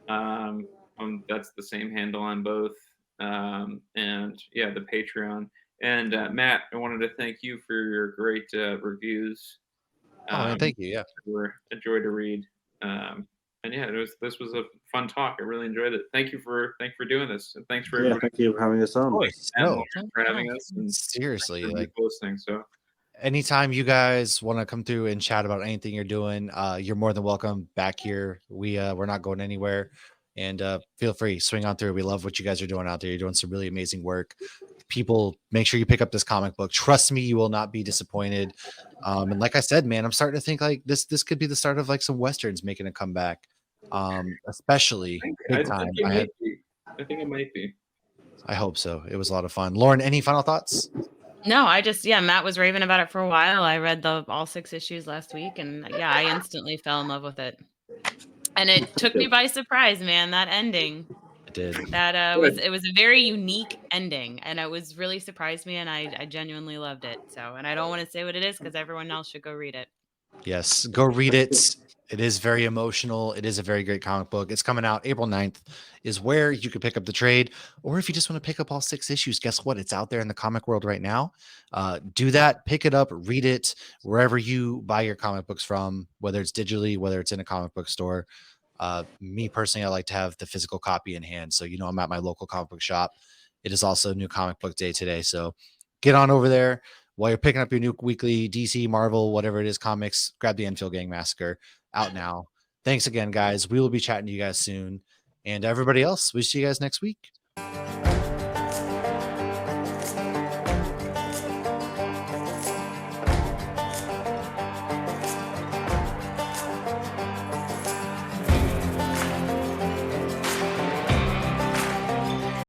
That's the same handle on both. And yeah, the Patreon. And Matt, I wanted to thank you for your great reviews. Oh man, thank you. Yeah. They were a joy to read. And yeah, this was a fun talk. I really enjoyed it. Thank you for doing this, and thanks for everybody Thank you for having us on. Of course. and No, Lauren for having us. And seriously, like, listening. So anytime you guys want to come through and chat about anything you're doing, you're more than welcome back here. We're not going anywhere, and feel free, swing on through. We love what you guys are doing out there. You're doing some really amazing work. People, make sure you pick up this comic book. Trust me, you will not be disappointed. And like I said, man, I'm starting to think like this could be the start of like some westerns making a comeback. Especially big time. I think it might be. I hope so. It was a lot of fun. Lauren, any final thoughts? No, Matt was raving about it for a while. I read all 6 issues last week, and yeah, I instantly fell in love with it. And it took me by surprise, man, that ending. It did. That it was a very unique ending, and it was really surprised me, and I genuinely loved it. So, and I don't want to say what it is because everyone else should go read it. Yes, go read it. It is very emotional. It is a very great comic book. It's coming out April 9th is where you can pick up the trade. Or if you just want to pick up all 6 issues, guess what? It's out there in the comic world right now. Do that. Pick it up. Read it wherever you buy your comic books from, whether it's digitally, whether it's in a comic book store. Me personally, I like to have the physical copy in hand. So, I'm at my local comic book shop. It is also New Comic Book Day today. So get on over there. While you're picking up your new weekly DC, Marvel, whatever it is, comics, grab the Enfield Gang Massacre out now. Thanks again, guys. We will be chatting to you guys soon. And everybody else, we'll see you guys next week.